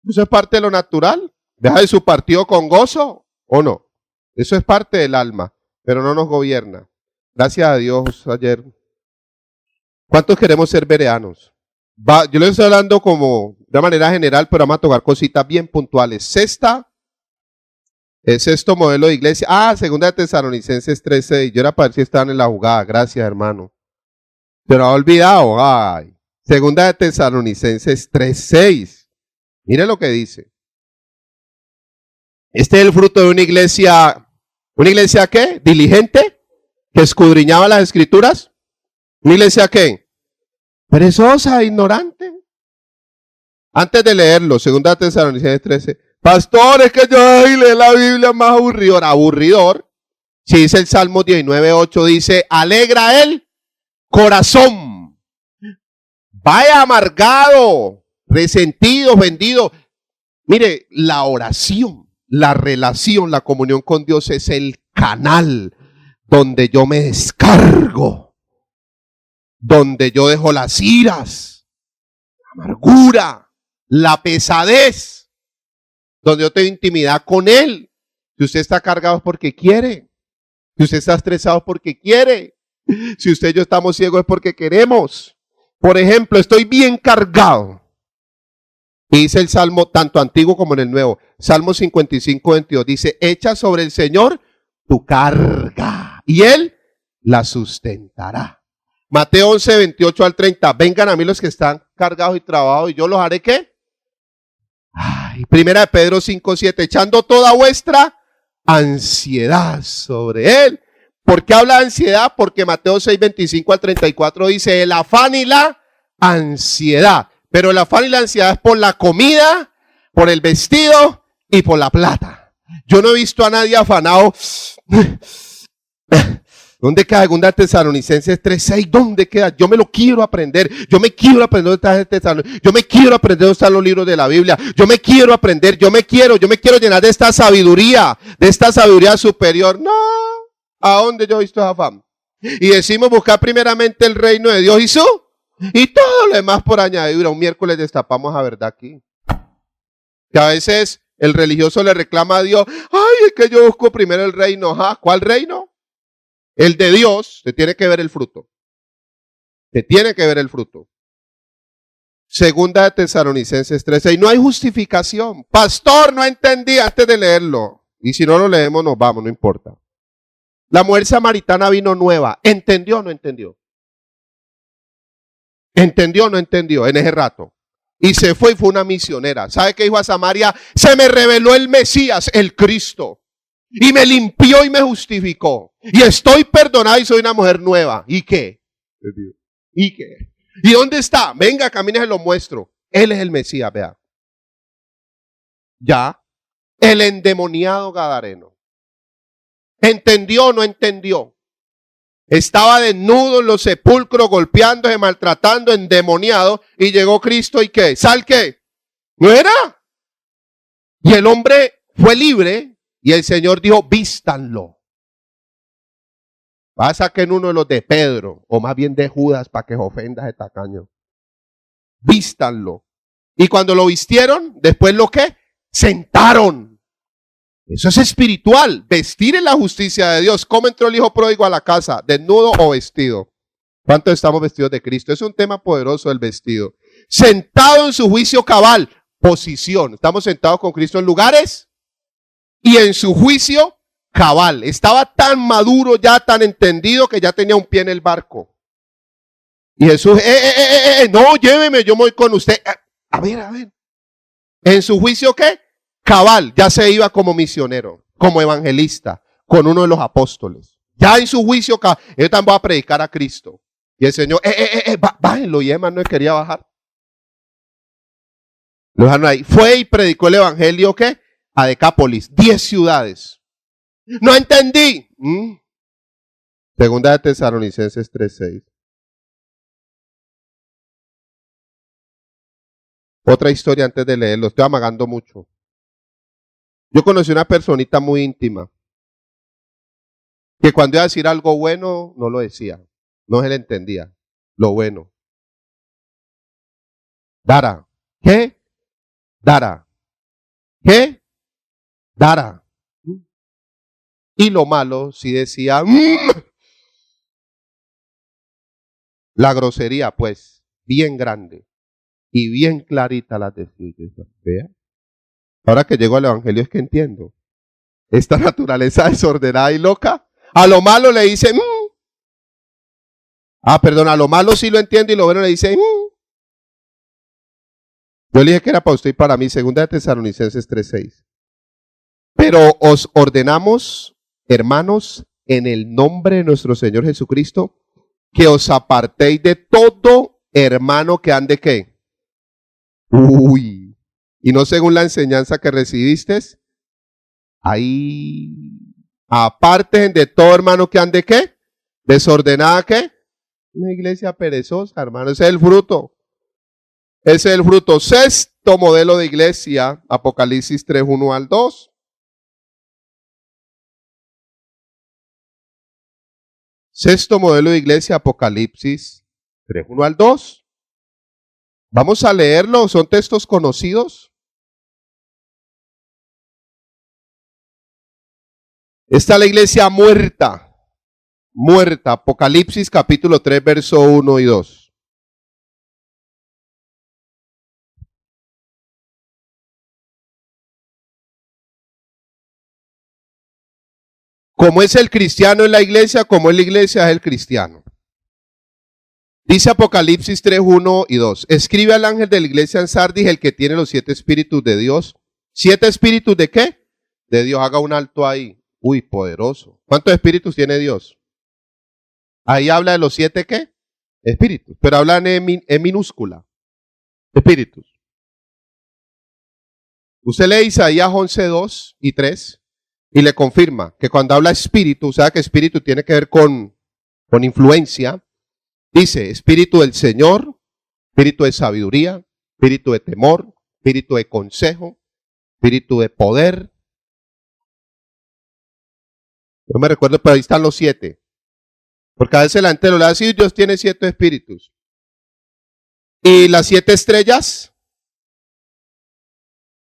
Eso es parte de lo natural. Deja de su partido con gozo, ¿o no? Eso es parte del alma, pero no nos gobierna. Gracias a Dios ayer. ¿Cuántos queremos ser bereanos? Yo les estoy hablando como de manera general, pero vamos a tocar cositas bien puntuales. Sexto modelo de iglesia. Segunda de Tesalonicenses 13. Yo era para ver si estaban en la jugada. Gracias, hermano. Pero ha olvidado. Segunda de Tesalonicenses 3:6. Mire lo que dice. Este es el fruto de una iglesia ¿qué? Diligente, que escudriñaba las escrituras. ¿Una iglesia qué? Perezosa, ignorante. Antes de leerlo, segunda de Tesalonicenses 13, pastor, es que yo leí la Biblia más aburridor. Aburridor. Si dice el Salmo 19:8, dice, alegra el corazón. Vaya amargado, resentido, vendido. Mire, la oración. La relación, la comunión con Dios es el canal donde yo me descargo, donde yo dejo las iras, la amargura, la pesadez, donde yo tengo intimidad con Él. Si usted está cargado es porque quiere, si usted está estresado es porque quiere, si usted y yo estamos ciegos es porque queremos. Por ejemplo, estoy bien cargado. Y dice el Salmo, tanto antiguo como en el Nuevo, Salmo 55:22, dice, echa sobre el Señor tu carga, y Él la sustentará. Mateo 11:28-30, vengan a mí los que están cargados y trabajados, y yo los haré, ¿qué? Primera de Pedro 5:7, echando toda vuestra ansiedad sobre Él. ¿Por qué habla de ansiedad? Porque Mateo 6:25-34 dice, el afán y la ansiedad. Pero el afán y la ansiedad es por la comida, por el vestido y por la plata. Yo no he visto a nadie afanado. ¿Dónde queda Segunda Tesalonicenses 3:6? ¿Dónde queda? Yo me lo quiero aprender. Yo me quiero aprender dónde está Tesalonicenses. Yo me quiero aprender dónde están los libros de la Biblia. Yo me quiero aprender. Yo me quiero llenar de esta sabiduría superior. No. ¿A dónde yo he visto esa fama? Y decimos buscar primeramente el reino de Dios y todo lo demás por añadidura. Un miércoles destapamos la verdad aquí. Que a veces el religioso le reclama a Dios, ay, es que yo busco primero el reino. ¿Ah? ¿Cuál reino? El de Dios. Te tiene que ver el fruto. Te tiene que ver el fruto. Segunda de Tesalonicenses 3:6. No hay justificación. Pastor, no entendí antes de leerlo. Y si no lo leemos, nos vamos, no importa. La mujer samaritana vino nueva. ¿Entendió o no entendió? ¿Entendió o no entendió en ese rato? Y se fue y fue una misionera. ¿Sabe qué dijo a Samaria? Se me reveló el Mesías, el Cristo. Y me limpió y me justificó. Y estoy perdonada y soy una mujer nueva. ¿Y qué? ¿Y qué? ¿Y dónde está? Venga, camine, se lo muestro. Él es el Mesías, vea. Ya. El endemoniado gadareno. ¿Entendió o no entendió? Estaba desnudo en los sepulcros, golpeándose, maltratando, endemoniado. Y llegó Cristo y ¿qué? ¿Sal qué? ¿No era? Y el hombre fue libre. Y el Señor dijo, vístanlo. Va a sacar uno de los de Pedro, o más bien de Judas, para que se ofenda ese tacaño. Vístanlo. Y cuando lo vistieron, después lo que sentaron. Eso es espiritual, vestir en la justicia de Dios. ¿Cómo entró el hijo pródigo a la casa? ¿Desnudo o vestido? ¿Cuántos estamos vestidos de Cristo? Es un tema poderoso el vestido. Sentado en su juicio cabal, posición. Estamos sentados con Cristo en lugares y en su juicio cabal. Estaba tan maduro, ya tan entendido, que ya tenía un pie en el barco. Y Jesús, no, lléveme, yo me voy con usted. A ver. ¿En su juicio qué? Cabal, ya se iba como misionero, como evangelista, con uno de los apóstoles. Ya en su juicio cabal, yo también voy a predicar a Cristo. Y el Señor, bájenlo, y Emma no quería bajar. Lo dejaron ahí. Fue y predicó el evangelio, ¿qué? A Decápolis, 10 ciudades. No entendí. Segunda de Tesalonicenses 3:6. Otra historia antes de leerlo, estoy amagando mucho. Yo conocí una personita muy íntima, que cuando iba a decir algo bueno, no lo decía, no se le entendía, lo bueno. Dara, ¿qué? Dara, ¿qué? Dara. Y lo malo, si decía, la grosería, pues, bien grande y bien clarita la decía. Vea. Ahora que llego al evangelio es que entiendo. Esta naturaleza desordenada y loca, a lo malo le dice, a lo malo sí lo entiendo y lo bueno le dice, Yo le dije que era para usted y para mí, segunda de Tesalonicenses 3:6. Pero os ordenamos, hermanos, en el nombre de nuestro Señor Jesucristo, que os apartéis de todo hermano que ande ¿qué? Y no según la enseñanza que recibisteis. Ahí, aparten de todo hermano que ande ¿qué? Desordenada ¿qué? Una iglesia perezosa, hermano, ese es el fruto. Ese es el fruto. Sexto modelo de iglesia, Apocalipsis 3:1-2. Sexto modelo de iglesia, Apocalipsis 3:1-2. Vamos a leerlo, son textos conocidos. Está la iglesia muerta, Apocalipsis capítulo 3, verso 1 y 2. Como es el cristiano en la iglesia, como es la iglesia es el cristiano. Dice Apocalipsis 3, 1 y 2. Escribe al ángel de la iglesia en Sardis, el que tiene los 7 espíritus de Dios. ¿7 espíritus de qué? De Dios. Haga un alto ahí. Uy, poderoso. ¿Cuántos espíritus tiene Dios? Ahí habla de los 7 ¿qué? Espíritus. Pero hablan en minúscula. Espíritus. Usted lee Isaías 11, 2 y 3 y le confirma que cuando habla espíritu, sabe que espíritu tiene que ver con con influencia. Dice, espíritu del Señor, espíritu de sabiduría, espíritu de temor, espíritu de consejo, espíritu de poder. No me recuerdo, pero ahí están los 7. Porque a veces la gente lo le dice, Dios tiene 7 espíritus. Y las 7 estrellas,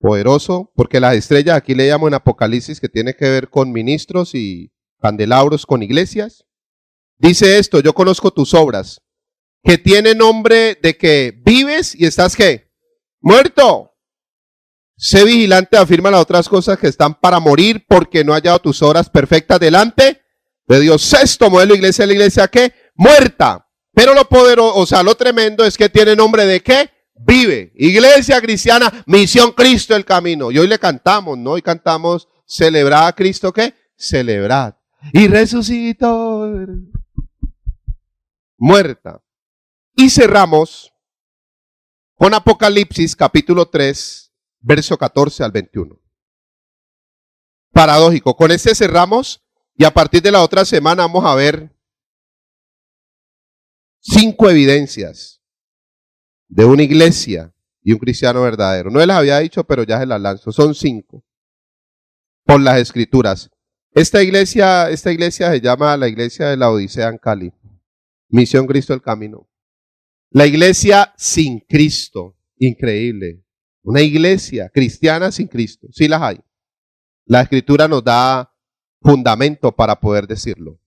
poderoso, porque las estrellas aquí le llamo en Apocalipsis, que tiene que ver con ministros y candelabros con iglesias. Dice esto, yo conozco tus obras, que tiene nombre de que vives y estás ¿qué? Muerto. Sé vigilante, afirma las otras cosas que están para morir, porque no ha hallado tus obras perfectas delante de Dios. 6º modelo iglesia, la iglesia ¿qué? Muerta. Pero lo poderoso, o sea, lo tremendo es que tiene nombre de ¿qué? Vive. Iglesia cristiana, misión Cristo el camino. Y hoy le cantamos, ¿no? Hoy cantamos, celebrad a Cristo, ¿qué? Celebrad. Y resucitó. Muerta. Y cerramos con Apocalipsis capítulo 3, verso 14 al 21. Paradójico. Con este cerramos y a partir de la otra semana vamos a ver 5 evidencias de una iglesia y un cristiano verdadero. No les había dicho, pero ya se las lanzo. Son 5 por las escrituras. Esta iglesia se llama la iglesia de la Odisea en Cali. Misión Cristo el camino. La iglesia sin Cristo. Increíble. Una iglesia cristiana sin Cristo. Sí las hay. La escritura nos da fundamento para poder decirlo.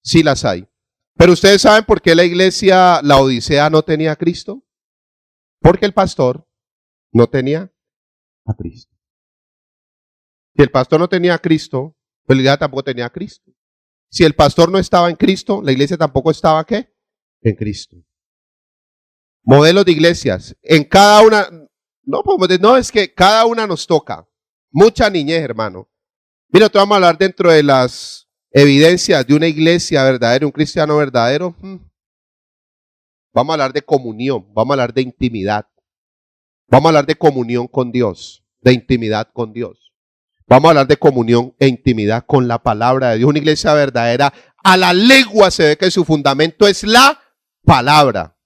Sí las hay. Pero ustedes saben por qué la iglesia, la Odisea, no tenía a Cristo. Porque el pastor no tenía a Cristo. Si el pastor no tenía a Cristo, pues la iglesia tampoco tenía a Cristo. Si el pastor no estaba en Cristo, la iglesia tampoco estaba ¿qué? En Cristo. Modelos de iglesias. En cada una, no, es que cada una nos toca. Mucha niñez, hermano. Mira, te vamos a hablar dentro de las evidencias de una iglesia verdadera, un cristiano verdadero. Vamos a hablar de comunión, vamos a hablar de intimidad. Vamos a hablar de comunión con Dios, de intimidad con Dios. Vamos a hablar de comunión e intimidad con la palabra de Dios. Una iglesia verdadera, a la legua se ve que su fundamento es la palabra,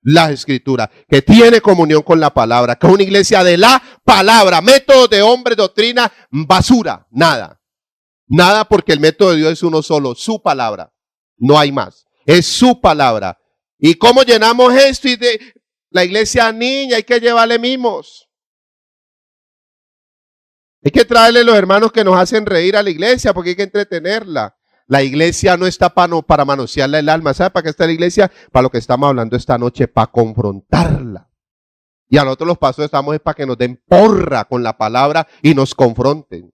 la escritura, que tiene comunión con la palabra, que es una iglesia de la palabra. Métodos de hombres, doctrina, basura, nada. Nada, porque el método de Dios es uno solo, su palabra. No hay más. Es su palabra. ¿Y cómo llenamos esto? Y de la iglesia niña, hay que llevarle mimos. Hay que traerle los hermanos que nos hacen reír a la iglesia, porque hay que entretenerla. La iglesia no está para manosearle el alma. ¿Sabe para qué está la iglesia? Para lo que estamos hablando esta noche, para confrontarla. Y a nosotros los pastores estamos para que nos den porra con la palabra y nos confronten.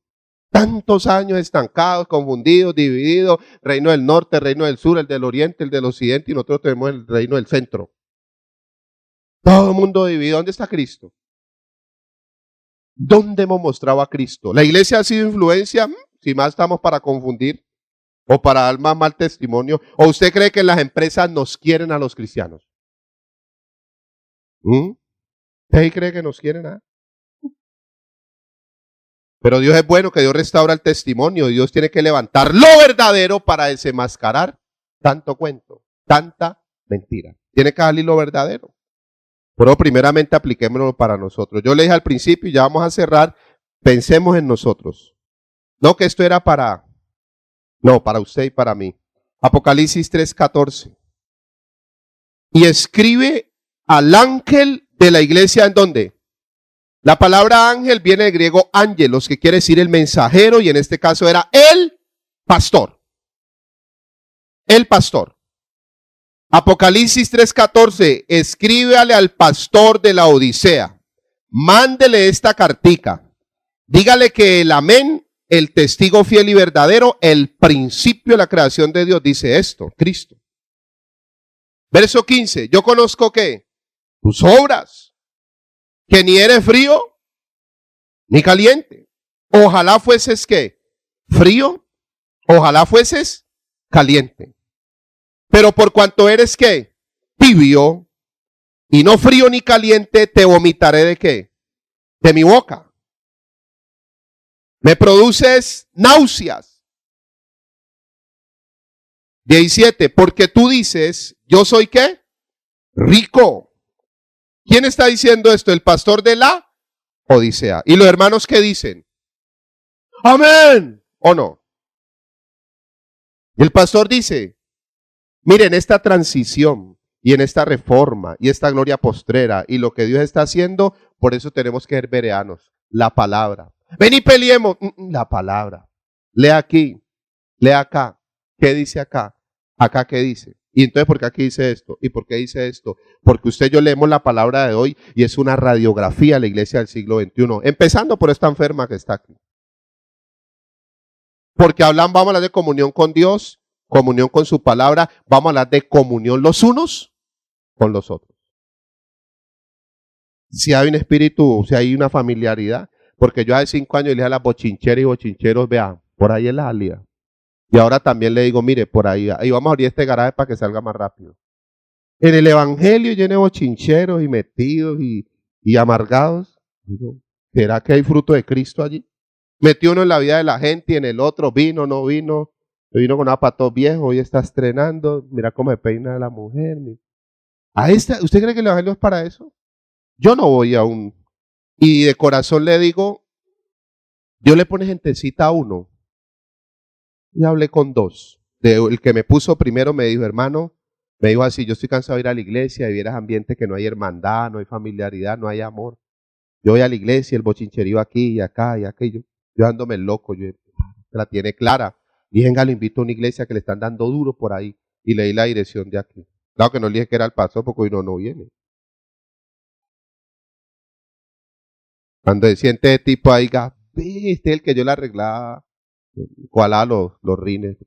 Tantos años estancados, confundidos, divididos, reino del norte, reino del sur, el del oriente, el del occidente, y nosotros tenemos el reino del centro. Todo el mundo dividido. ¿Dónde está Cristo? ¿Dónde hemos mostrado a Cristo? ¿La iglesia ha sido influencia? Si más estamos para confundir o para dar más mal testimonio. ¿O usted cree que las empresas nos quieren a los cristianos? ¿Usted cree que nos quieren a? Pero Dios es bueno, que Dios restaura el testimonio. Dios tiene que levantar lo verdadero para desenmascarar tanto cuento, tanta mentira. Tiene que salir lo verdadero. Pero primeramente apliquémoslo para nosotros. Yo le dije al principio y ya vamos a cerrar, pensemos en nosotros. No que esto era para usted y para mí. Apocalipsis 3:14. Y escribe al ángel de la iglesia, ¿en dónde? La palabra ángel viene del griego ángelos, que quiere decir el mensajero, y en este caso era el pastor. El pastor. Apocalipsis 3:14, escríbale al pastor de la Odisea, mándele esta cartica, dígale que el amén, el testigo fiel y verdadero, el principio de la creación de Dios, dice esto, Cristo. Verso 15, yo conozco ¿qué? Tus obras, que ni eres frío ni caliente. Ojalá fueses ¿qué? Frío, ojalá fueses caliente. Pero por cuanto eres ¿qué? Tibio y no frío ni caliente, te vomitaré ¿de qué? De mi boca. Me produces náuseas. 17, porque tú dices, ¿yo soy qué? Rico. ¿Quién está diciendo esto? El pastor de la Odisea. ¿Y los hermanos qué dicen? Amén. ¿O no? El pastor dice, miren, esta transición y en esta reforma y esta gloria postrera y lo que Dios está haciendo, por eso tenemos que ser bereanos. La palabra. Ven y peleemos. La palabra. Lea aquí, lea acá. ¿Qué dice acá? Acá qué dice. Y entonces, ¿por qué aquí dice esto? ¿Y por qué dice esto? Porque usted y yo leemos la palabra de hoy y es una radiografía de la iglesia del siglo XXI. Empezando por esta enferma que está aquí. Porque vamos a hablar de comunión con Dios, comunión con su palabra, vamos a hablar de comunión los unos con los otros. Si hay un espíritu, si hay una familiaridad, porque yo hace 5 años le dije a las bochincheras y bochincheros, vean, por ahí es la salida. Y ahora también le digo, mire, por ahí vamos a abrir este garaje para que salga más rápido. En el evangelio lleno de bochincheros y metidos y amargados, digo, ¿será que hay fruto de Cristo allí? Metió uno en la vida de la gente y en el otro vino, no vino con zapatos viejos, hoy está estrenando, mira cómo se peina la mujer. ¿Usted cree que el evangelio es para eso? Yo no voy a y de corazón le digo, Dios le pone gentecita a uno. Y hablé con 2. El que me puso primero me dijo, hermano, me dijo así, yo estoy cansado de ir a la iglesia y vieras ambiente que no hay hermandad, no hay familiaridad, no hay amor. Yo voy a la iglesia, el bochincherío aquí y acá y aquello. Yo dándome loco, yo la tiene clara. Y venga, lo invito a una iglesia que le están dando duro por ahí. Y leí la dirección de aquí. Claro que no le dije que era el pastor porque hoy no viene. Cuando se siente de tipo ahí, este es el que yo le arreglaba. Cualaba los rines.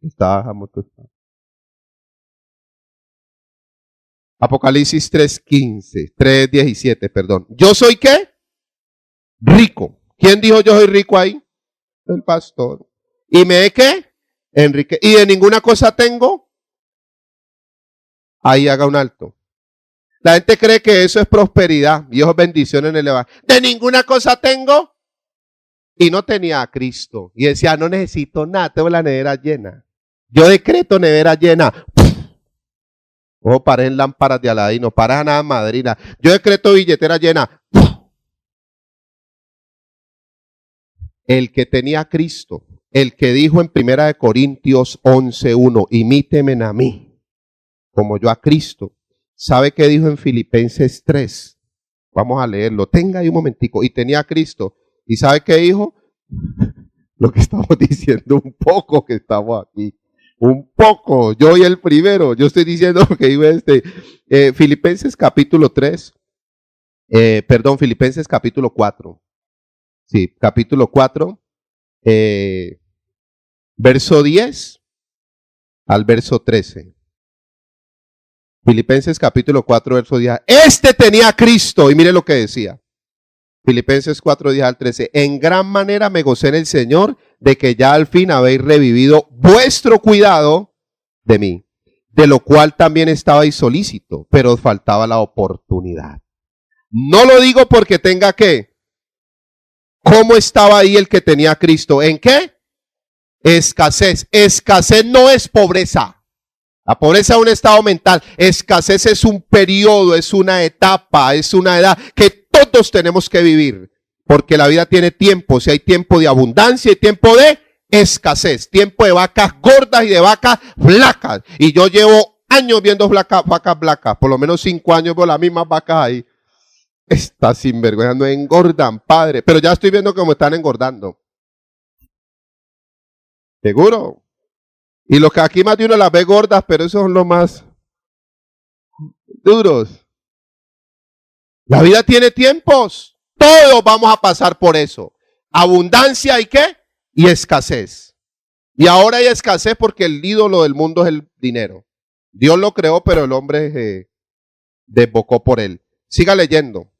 Apocalipsis 3:15, 3:17, perdón. ¿Yo soy qué? Rico. ¿Quién dijo yo soy rico ahí? El pastor. ¿Y me he qué? Enrique. ¿Y de ninguna cosa tengo? Ahí haga un alto. La gente cree que eso es prosperidad y eso es bendición en el evangelio. ¿De ninguna cosa tengo? Y no tenía a Cristo. Y decía, no necesito nada, tengo la nevera llena. Yo decreto nevera llena. Ojo, paren lámparas de Aladino, para nada madrina. Yo decreto billetera llena. El que tenía a Cristo, el que dijo en 1 Corintios 11:1, imíteme a mí, como yo a Cristo. ¿Sabe qué dijo en Filipenses 3? Vamos a leerlo. Tenga ahí un momentico. Y tenía a Cristo. ¿Y sabe qué dijo? Lo que estamos diciendo, un poco que estamos aquí. Un poco. Yo y el primero. Yo estoy diciendo que dijo Filipenses capítulo 3. Filipenses capítulo 4. Sí, capítulo 4. Verso 10 al verso 13. Filipenses capítulo 4, verso 10. Este tenía a Cristo. Y mire lo que decía. Filipenses 4, 10 al 13. En gran manera me gocé en el Señor de que ya al fin habéis revivido vuestro cuidado de mí, de lo cual también estabais solícito, pero os faltaba la oportunidad. No lo digo porque tenga que. ¿Cómo estaba ahí el que tenía a Cristo? ¿En qué? Escasez. Escasez no es pobreza. La pobreza es un estado mental. Escasez es un periodo, es una etapa, es una edad que todos tenemos que vivir. Porque la vida tiene tiempo. Si hay tiempo de abundancia y tiempo de escasez. Tiempo de vacas gordas y de vacas flacas. Y yo llevo años viendo vacas flacas. Por lo menos 5 años veo las mismas vacas ahí. Estas sinvergüenza no engordan, padre. Pero ya estoy viendo cómo están engordando. ¿Seguro? Y los que aquí más de uno las ve gordas, pero esos son los más duros. La vida tiene tiempos. Todos vamos a pasar por eso. Abundancia y ¿qué? Y escasez. Y ahora hay escasez porque el ídolo del mundo es el dinero. Dios lo creó, pero el hombre se desbocó por él. Siga leyendo.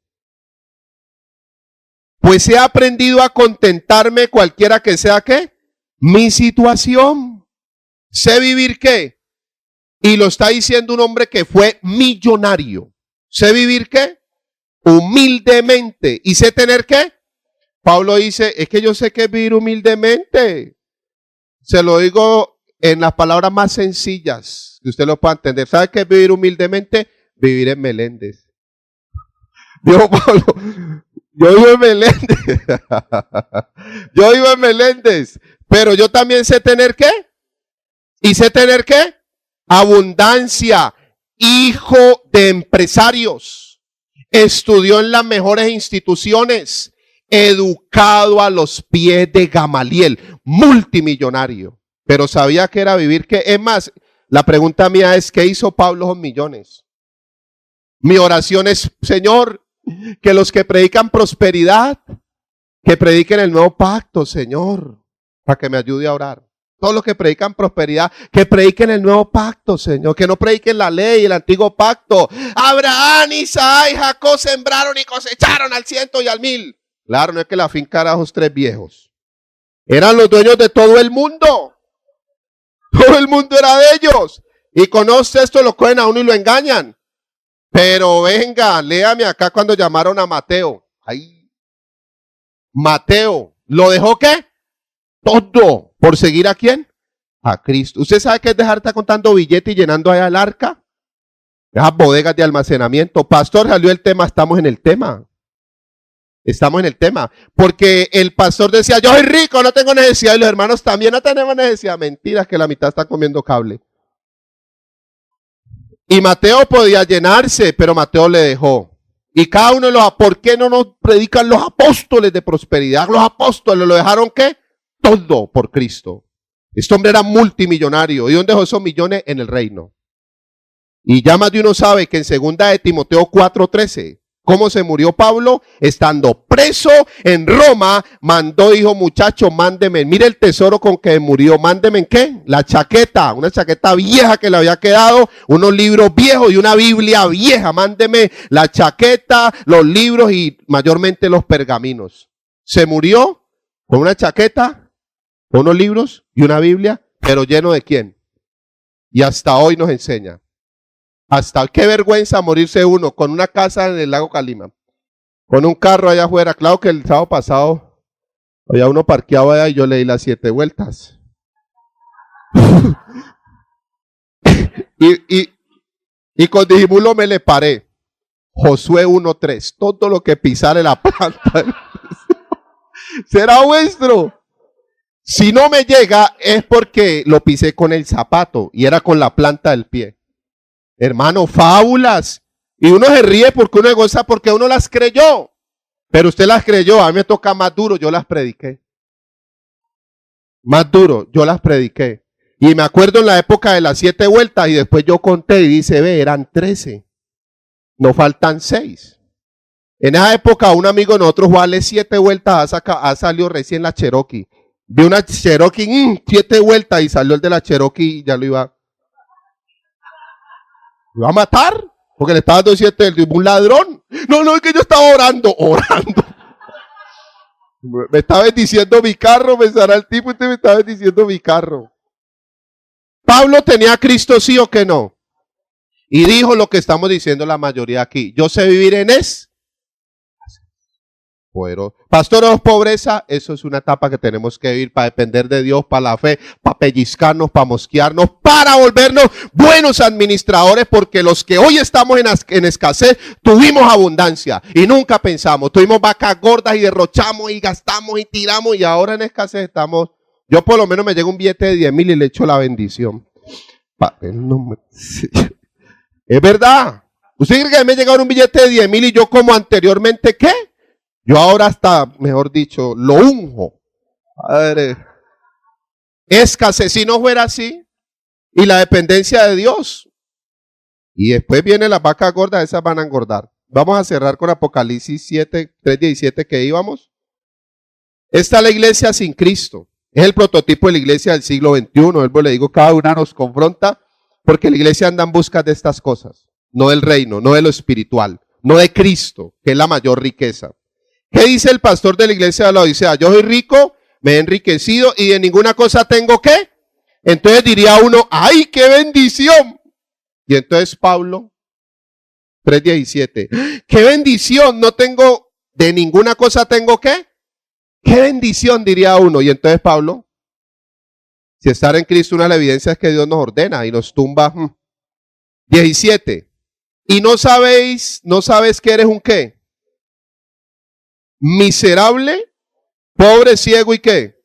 Pues he aprendido a contentarme cualquiera que sea ¿qué? Mi situación. ¿Sé vivir qué? Y lo está diciendo un hombre que fue millonario. ¿Sé vivir qué? Humildemente. ¿Y sé tener qué? Pablo dice, es que yo sé que vivir humildemente. Se lo digo en las palabras más sencillas, que usted lo pueda entender. ¿Sabe qué es vivir humildemente? Vivir en Meléndez. Dijo Pablo, yo vivo en Meléndez. Yo vivo en Meléndez. Pero yo también sé tener ¿qué? ¿Y sé tener qué? Abundancia. Hijo de empresarios. Estudió en las mejores instituciones. Educado a los pies de Gamaliel. Multimillonario. Pero sabía que era vivir que, es más, la pregunta mía es, ¿qué hizo Pablo con millones? Mi oración es, Señor, que los que predican prosperidad, que prediquen el nuevo pacto, Señor, para que me ayude a orar. Todos los que predican prosperidad, que prediquen el nuevo pacto, Señor, que no prediquen la ley, el antiguo pacto. Abraham, Isaac y Jacob sembraron y cosecharon al 100 y al 1000. Claro, no es que la finca era los 3 viejos. Eran los dueños de todo el mundo. Todo el mundo era de ellos. Y conoce esto, lo cogen a uno y lo engañan. Pero venga, léame acá cuando llamaron a Mateo. Ahí. Mateo, ¿lo dejó qué? Todo. ¿Por seguir a quién? A Cristo. ¿Usted sabe qué es dejar de estar contando billetes y llenando allá el arca? Esas bodegas de almacenamiento. Pastor, salió el tema, estamos en el tema. Estamos en el tema. Porque el pastor decía, yo soy rico, no tengo necesidad. Y los hermanos también no tenemos necesidad. Mentiras, que la mitad está comiendo cable. Y Mateo podía llenarse, pero Mateo le dejó. Y cada uno de los, ¿por qué no nos predican los apóstoles de prosperidad? Los apóstoles lo dejaron ¿qué? Todo por Cristo. Este hombre era multimillonario. ¿Y dónde dejó esos millones? En el reino. Y ya más de uno sabe que en 2 de Timoteo 4:13, ¿cómo se murió Pablo? Estando preso en Roma, mandó, dijo, muchacho, mándeme, mire el tesoro con que murió, mándeme ¿en qué? La chaqueta, una chaqueta vieja que le había quedado, unos libros viejos y una Biblia vieja, mándeme la chaqueta, los libros y mayormente los pergaminos. Se murió con una chaqueta, con unos libros y una Biblia, pero lleno ¿de quién? Y hasta hoy nos enseña. Hasta qué vergüenza morirse uno con una casa en el lago Calima, con un carro allá afuera. Claro que el sábado pasado había uno parqueado allá y yo le di las 7 vueltas. y con disimulo me le paré. Josué 1:3, todo lo que pisare la planta será vuestro. Si no me llega es porque lo pisé con el zapato y era con la planta del pie. Hermano, fábulas. Y uno se ríe porque uno goza porque uno las creyó. Pero usted las creyó, a mí me toca más duro, yo las prediqué. Más duro, yo las prediqué. Y me acuerdo en la época de las 7 vueltas y después yo conté y dice, ve, eran 13. No faltan 6. En esa época un amigo de nosotros, Juan, 7 vueltas, ha salido recién la Cherokee. Vi una Cherokee, 7 vueltas y salió el de la Cherokee y ya lo iba a matar, porque le estaba dando 7, un ladrón. No, es que yo estaba orando. Me estaba bendiciendo mi carro, pensará el tipo, usted me estaba bendiciendo mi carro. Pablo tenía a Cristo, sí o que no. Y dijo lo que estamos diciendo la mayoría aquí. Yo sé vivir en Pastor, ¿es pobreza? Eso es una etapa que tenemos que vivir para depender de Dios, para la fe, para pellizcarnos, para mosquearnos, para volvernos buenos administradores, porque los que hoy estamos en escasez, tuvimos abundancia y nunca pensamos, tuvimos vacas gordas y derrochamos y gastamos y tiramos y ahora en escasez estamos. Yo por lo menos me llega un billete de 10,000 y le echo la bendición. Es verdad. ¿Usted cree que me llega un billete de 10,000 y yo como anteriormente qué? Yo ahora hasta, mejor dicho, lo unjo. Padre. Escasez, si no fuera así, y la dependencia de Dios. Y después viene las vacas gordas, esas van a engordar. Vamos a cerrar con Apocalipsis 3:17 que íbamos. Esta es la iglesia sin Cristo. Es el prototipo de la iglesia del siglo XXI. Le digo, cada una nos confronta porque la iglesia anda en busca de estas cosas. No del reino, no de lo espiritual, no de Cristo, que es la mayor riqueza. ¿Qué dice el pastor de la iglesia de la Odisea? Yo soy rico, me he enriquecido y de ninguna cosa tengo ¿qué? Entonces diría uno, ¡ay, qué bendición! Y entonces Pablo, 3:17, ¡qué bendición! No tengo, de ninguna cosa tengo ¿qué? ¡Qué bendición! Diría uno. Y entonces Pablo, Si estar en Cristo, una de las evidencias es que Dios nos ordena y nos tumba. 17. Y no sabes que eres un qué. Miserable, pobre, ciego y qué.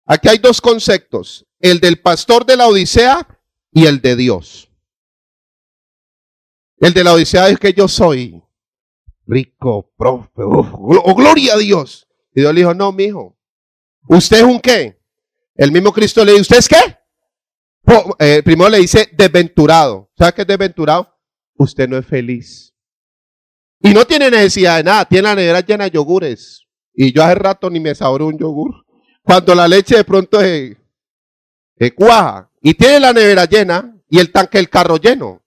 Aquí hay dos conceptos. El del pastor de la Odisea y el de Dios. El de la Odisea es que yo soy rico, próspero, gloria a Dios. Y Dios le dijo, no, mijo. ¿Usted es un qué? El mismo Cristo le dice, ¿usted es qué? Primero le dice desventurado. ¿Sabe qué es desventurado? Usted no es feliz. Y no tiene necesidad de nada. Tiene la nevera llena de yogures. Y yo hace rato ni me saboreo un yogur. Cuando la leche de pronto se cuaja. Y tiene la nevera llena y el tanque del carro lleno.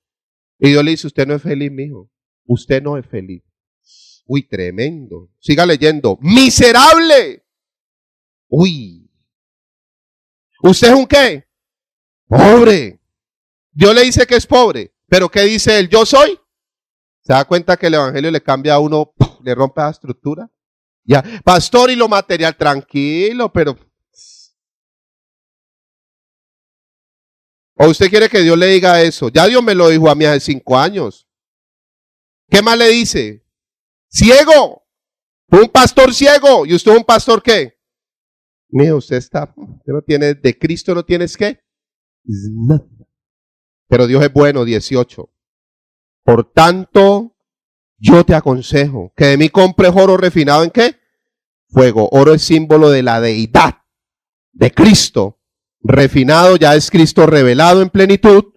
Y Dios le dice, usted no es feliz, mijo. Usted no es feliz. Uy, tremendo. Siga leyendo. Miserable. Uy. ¿Usted es un qué? Pobre. Dios le dice que es pobre. Pero ¿qué dice él? Yo soy. ¿Se da cuenta que el evangelio le cambia a uno, le rompe la estructura? Ya, pastor, y lo material, tranquilo, pero... ¿O usted quiere que Dios le diga eso? Ya Dios me lo dijo a mí hace 5 años. ¿Qué más le dice? Ciego. Un pastor ciego. ¿Y usted es un pastor qué? Mijo, usted no tiene, de Cristo no tienes qué. Nada. Pero Dios es bueno, 18. Por tanto, yo te aconsejo que de mí compres oro refinado en qué? Fuego. Oro es símbolo de la deidad de Cristo. Refinado ya es Cristo revelado en plenitud.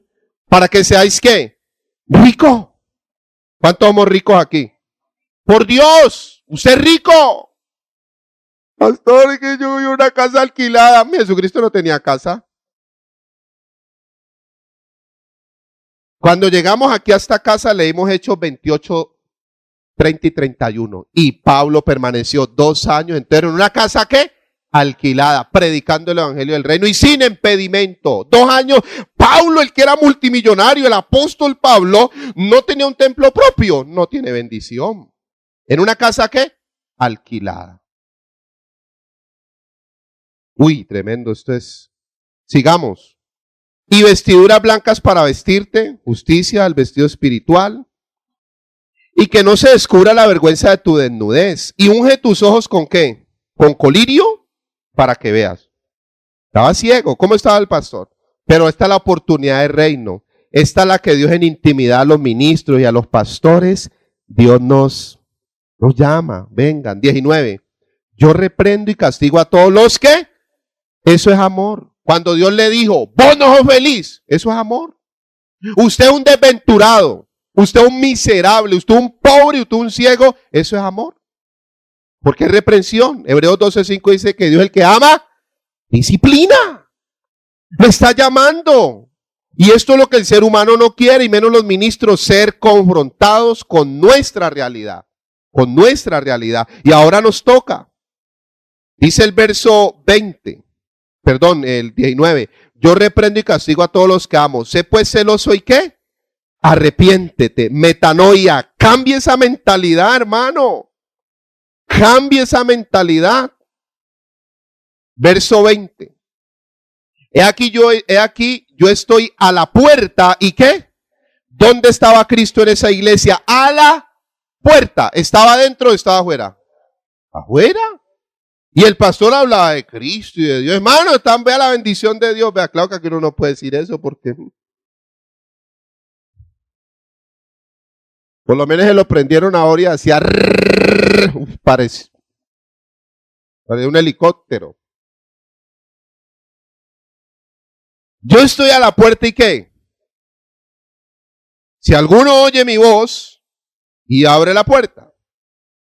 Para que seáis qué? Rico. ¿Cuántos somos ricos aquí? Por Dios, usted es rico. Pastor, que yo vivo en una casa alquilada. Jesucristo no tenía casa. Cuando llegamos aquí a esta casa leímos Hechos 28, 30 y 31. Y Pablo permaneció 2 años enteros en una casa ¿qué? Alquilada, predicando el evangelio del reino y sin impedimento. 2 años. Pablo, el que era multimillonario, el apóstol Pablo, no tenía un templo propio, no tiene bendición. En una casa ¿qué? Alquilada. Uy, tremendo esto es. Sigamos. Y vestiduras blancas para vestirte, justicia, el vestido espiritual. Y que no se descubra la vergüenza de tu desnudez. Y unge tus ojos con ¿qué? Con colirio para que veas. Estaba ciego. ¿Cómo estaba el pastor? Pero esta es la oportunidad del reino. Esta es la que Dios en intimidad a los ministros y a los pastores, Dios nos llama. Vengan. 19. Yo reprendo y castigo a todos los que. Eso es amor. Cuando Dios le dijo, vos no sos feliz, eso es amor. Usted es un desventurado, usted es un miserable, usted es un pobre, usted es un ciego, eso es amor. Porque es reprensión. Hebreos 12:5 dice que Dios el que ama, disciplina. Lo está llamando. Y esto es lo que el ser humano no quiere, y menos los ministros, ser confrontados con nuestra realidad. Con nuestra realidad. Y ahora nos toca. Dice el verso 20. Perdón, el 19. Yo reprendo y castigo a todos los que amo. Sé pues celoso y ¿qué? Arrepiéntete. Metanoia. Cambie esa mentalidad, hermano. Cambie esa mentalidad. Verso 20. He aquí yo estoy a la puerta. ¿Y qué? ¿Dónde estaba Cristo en esa iglesia? A la puerta. ¿Estaba adentro o estaba afuera? Afuera. Y el pastor hablaba de Cristo y de Dios. Hermano, vea la bendición de Dios. Vea, claro que aquí uno no puede decir eso porque por lo menos se lo prendieron ahora y hacía parece un helicóptero. Yo estoy a la puerta y ¿qué? Si alguno oye mi voz y abre la puerta.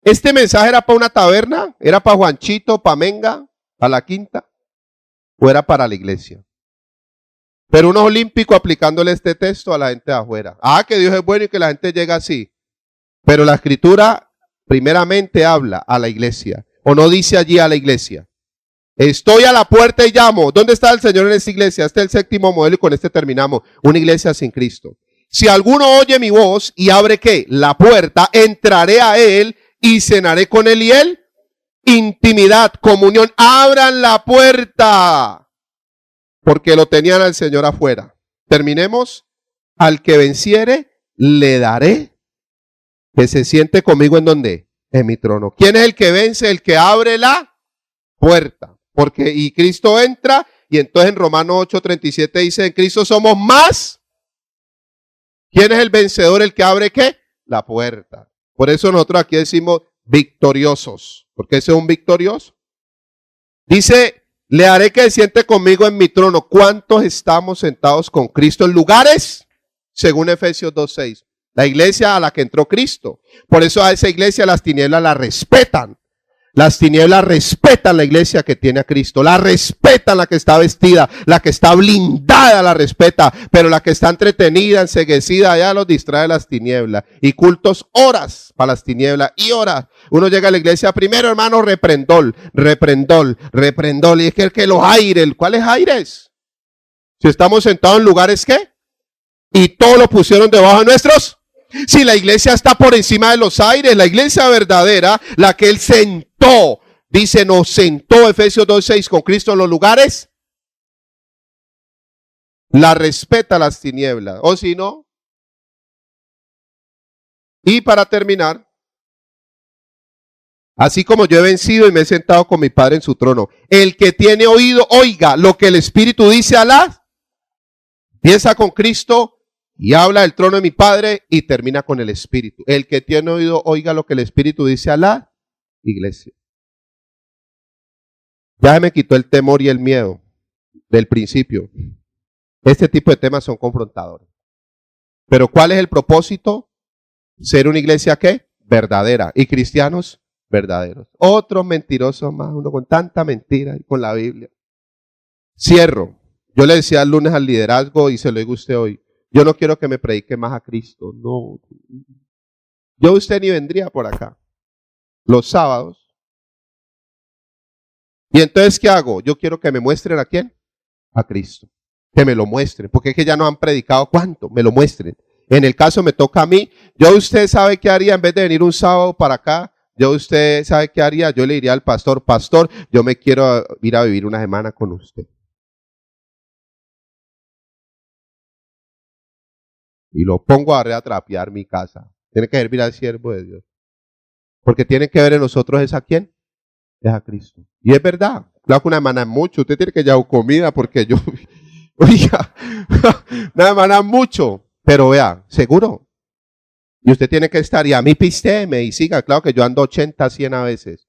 ¿Este mensaje era para una taberna? ¿Era para Juanchito, para Menga, para la Quinta? ¿O era para la iglesia? Pero uno es olímpico aplicándole este texto a la gente de afuera. Ah, que Dios es bueno y que la gente llega así. Pero la escritura primeramente habla a la iglesia. O no dice allí a la iglesia. Estoy a la puerta y llamo. ¿Dónde está el Señor en esta iglesia? Este es el 7º modelo y con este terminamos. Una iglesia sin Cristo. Si alguno oye mi voz y abre ¿qué? La puerta, entraré a él y cenaré con él y él. Intimidad, comunión. Abran la puerta. porque lo tenían al Señor afuera. Terminemos. Al que venciere, le daré que se siente conmigo en donde, en mi trono. ¿Quién es el que vence? El que abre la puerta. Porque, y Cristo entra, y entonces en Romanos 8:37 dice, en Cristo somos más. ¿Quién es el vencedor? El que abre ¿qué? La puerta. Por eso nosotros aquí decimos victoriosos. Porque ese es un victorioso. Dice, le haré que se siente conmigo en mi trono. ¿Cuántos estamos sentados con Cristo en lugares? Según Efesios 2:6. La iglesia a la que entró Cristo. Por eso a esa iglesia las tinieblas la respetan. Las tinieblas respetan la iglesia que tiene a Cristo. La respetan la que está vestida. La que está blindada la respeta. Pero la que está entretenida, enceguecida, ya los distrae las tinieblas. Y cultos horas para las tinieblas. Y horas. Uno llega a la iglesia primero, hermano, reprendol. Y es que los aires. ¿Cuáles aires? Si estamos sentados en lugares, ¿qué? Y todo lo pusieron debajo de nuestros. Si la iglesia está por encima de los aires, la iglesia verdadera, la que él sentó, dice, nos sentó, Efesios 2:6, con Cristo en los lugares, la respeta las tinieblas, o si no. Y para terminar, así como yo he vencido y me he sentado con mi Padre en su trono, el que tiene oído, oiga lo que el Espíritu dice a la. Empieza con Cristo y habla del trono de mi Padre y termina con el Espíritu. El que tiene oído, oiga lo que el Espíritu dice a la iglesia. Ya se me quitó el temor y el miedo del principio. Este tipo de temas son confrontadores. Pero ¿cuál es el propósito? Ser una iglesia ¿qué? Verdadera. Y cristianos verdaderos. Otros mentirosos más, uno con tanta mentira y con la Biblia. Cierro. Yo le decía el lunes al liderazgo y se lo digo a usted hoy. Yo no quiero que me predique más a Cristo. No. Yo usted ni vendría por acá. Los sábados. Y entonces, ¿qué hago? Yo quiero que me muestren a quién. A Cristo. Que me lo muestren. Porque es que ya no han predicado cuánto. Me lo muestren. En el caso me toca a mí. Yo usted sabe qué haría en vez de venir un sábado para acá. Yo usted sabe qué haría. Yo le diría al pastor, pastor, yo me quiero ir a vivir una semana con usted. Y lo pongo a reatrapear mi casa. Tiene que servir al siervo de Dios. Porque tiene que ver en nosotros es a quién. Es a Cristo. Y es verdad. Claro que una semana es mucho. Usted tiene que llevar comida porque yo, oiga, una semana es mucho. Pero vea, seguro. Y usted tiene que estar, y a mí pistéeme y siga. Claro que yo ando 80, 100 a veces.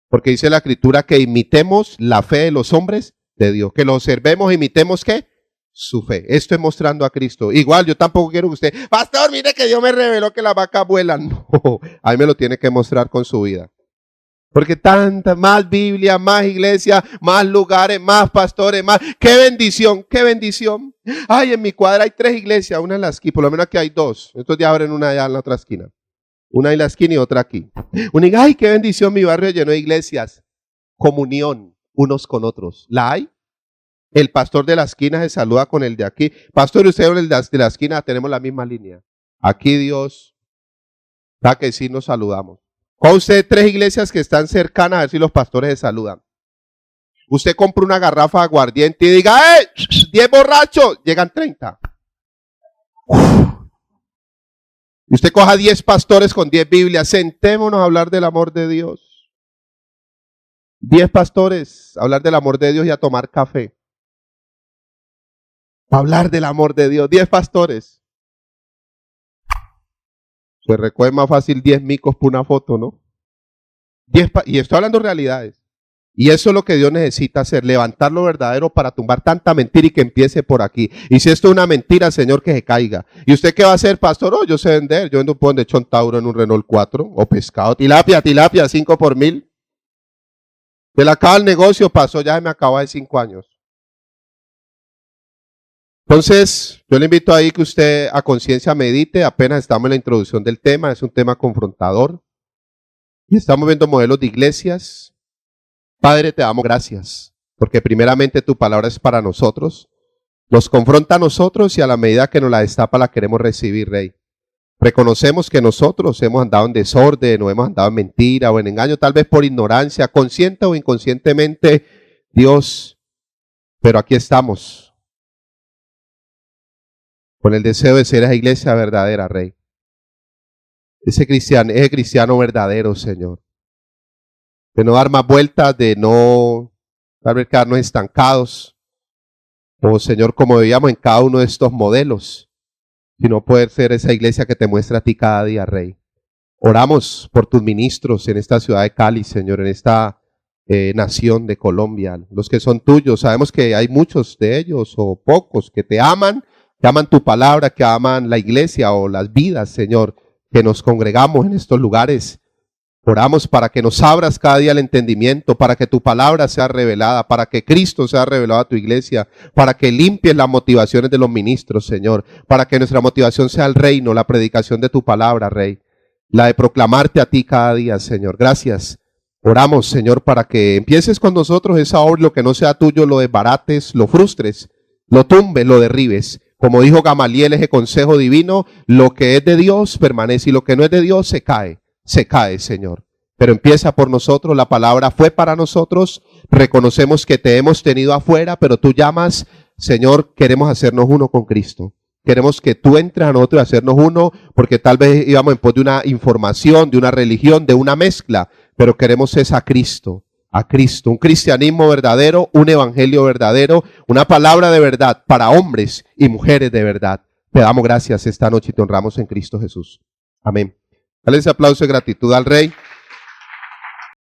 Porque dice la Escritura que imitemos la fe de los hombres de Dios. Que lo observemos e imitemos ¿qué? Su fe. Esto es mostrando a Cristo. Igual yo tampoco quiero que usted, pastor, mire que Dios me reveló que las vacas vuelan. No, a mí me lo tiene que mostrar con su vida. Porque tanta, más Biblia, más iglesia, más lugares, más pastores, más. ¡Qué bendición! ¡Qué bendición! Ay, en mi cuadra hay 3 iglesias, una en la esquina, por lo menos aquí hay 2. Estos ya abren una allá en la otra esquina. Una en la esquina y otra aquí. ¡Ay, qué bendición! Mi barrio lleno de iglesias. Comunión unos con otros. ¿La hay? El pastor de la esquina se saluda con el de aquí. Pastor, usted y el de la esquina tenemos la misma línea. Aquí Dios da que sí nos saludamos. Con usted 3 iglesias que están cercanas a ver si los pastores se saludan. Usted compra una garrafa de aguardiente y diga, 10 borrachos, llegan 30. Y usted coja 10 pastores con 10 Biblias, sentémonos a hablar del amor de Dios. 10 pastores, a hablar del amor de Dios y a tomar café. Hablar del amor de Dios, 10 pastores. Se recoge más fácil 10 micos por una foto, ¿no? Y estoy hablando de realidades. Y eso es lo que Dios necesita hacer, levantar lo verdadero para tumbar tanta mentira y que empiece por aquí. Y si esto es una mentira, Señor, que se caiga. ¿Y usted qué va a hacer, pastor? Oh, yo sé vender. Yo vendo un pon de chontauro en un Renault 4 o pescado. Tilapia, 5 por 1000. Se le acaba el negocio, pasó, ya se me acaba de 5 años. Entonces, yo le invito ahí que usted a conciencia medite, apenas estamos en la introducción del tema, es un tema confrontador. Y estamos viendo modelos de iglesias. Padre, te damos gracias, porque primeramente tu palabra es para nosotros, nos confronta a nosotros y a la medida que nos la destapa la queremos recibir, Rey. Reconocemos que nosotros hemos andado en desorden o hemos andado en mentira o en engaño, tal vez por ignorancia, consciente o inconscientemente, Dios, pero aquí estamos con el deseo de ser esa iglesia verdadera, Rey. Ese cristiano verdadero, Señor. De no dar más vueltas, de no tal vez quedarnos estancados, o Señor, como veíamos en cada uno de estos modelos, sino poder ser esa iglesia que te muestra a ti cada día, Rey. Oramos por tus ministros en esta ciudad de Cali, Señor, en esta nación de Colombia, los que son tuyos. Sabemos que hay muchos de ellos o pocos que aman tu palabra, que aman la iglesia o las vidas, Señor, que nos congregamos en estos lugares. Oramos para que nos abras cada día el entendimiento, para que tu palabra sea revelada, para que Cristo sea revelado a tu iglesia, para que limpies las motivaciones de los ministros, Señor, para que nuestra motivación sea el reino, la predicación de tu palabra, Rey, la de proclamarte a ti cada día, Señor. Gracias. Oramos, Señor, para que empieces con nosotros esa obra, lo que no sea tuyo, lo desbarates, lo frustres, lo tumbes, lo derribes. Como dijo Gamaliel, ese consejo divino, lo que es de Dios permanece y lo que no es de Dios se cae, Señor. Pero empieza por nosotros, la palabra fue para nosotros, reconocemos que te hemos tenido afuera, pero tú llamas, Señor, queremos hacernos uno con Cristo. Queremos que tú entres a nosotros y hacernos uno, porque tal vez íbamos en pos de una información, de una religión, de una mezcla, pero queremos es a Cristo, un cristianismo verdadero, un evangelio verdadero, una palabra de verdad para hombres y mujeres de verdad. Te damos gracias esta noche y te honramos en Cristo Jesús. Amén. Dale ese aplauso de gratitud al Rey.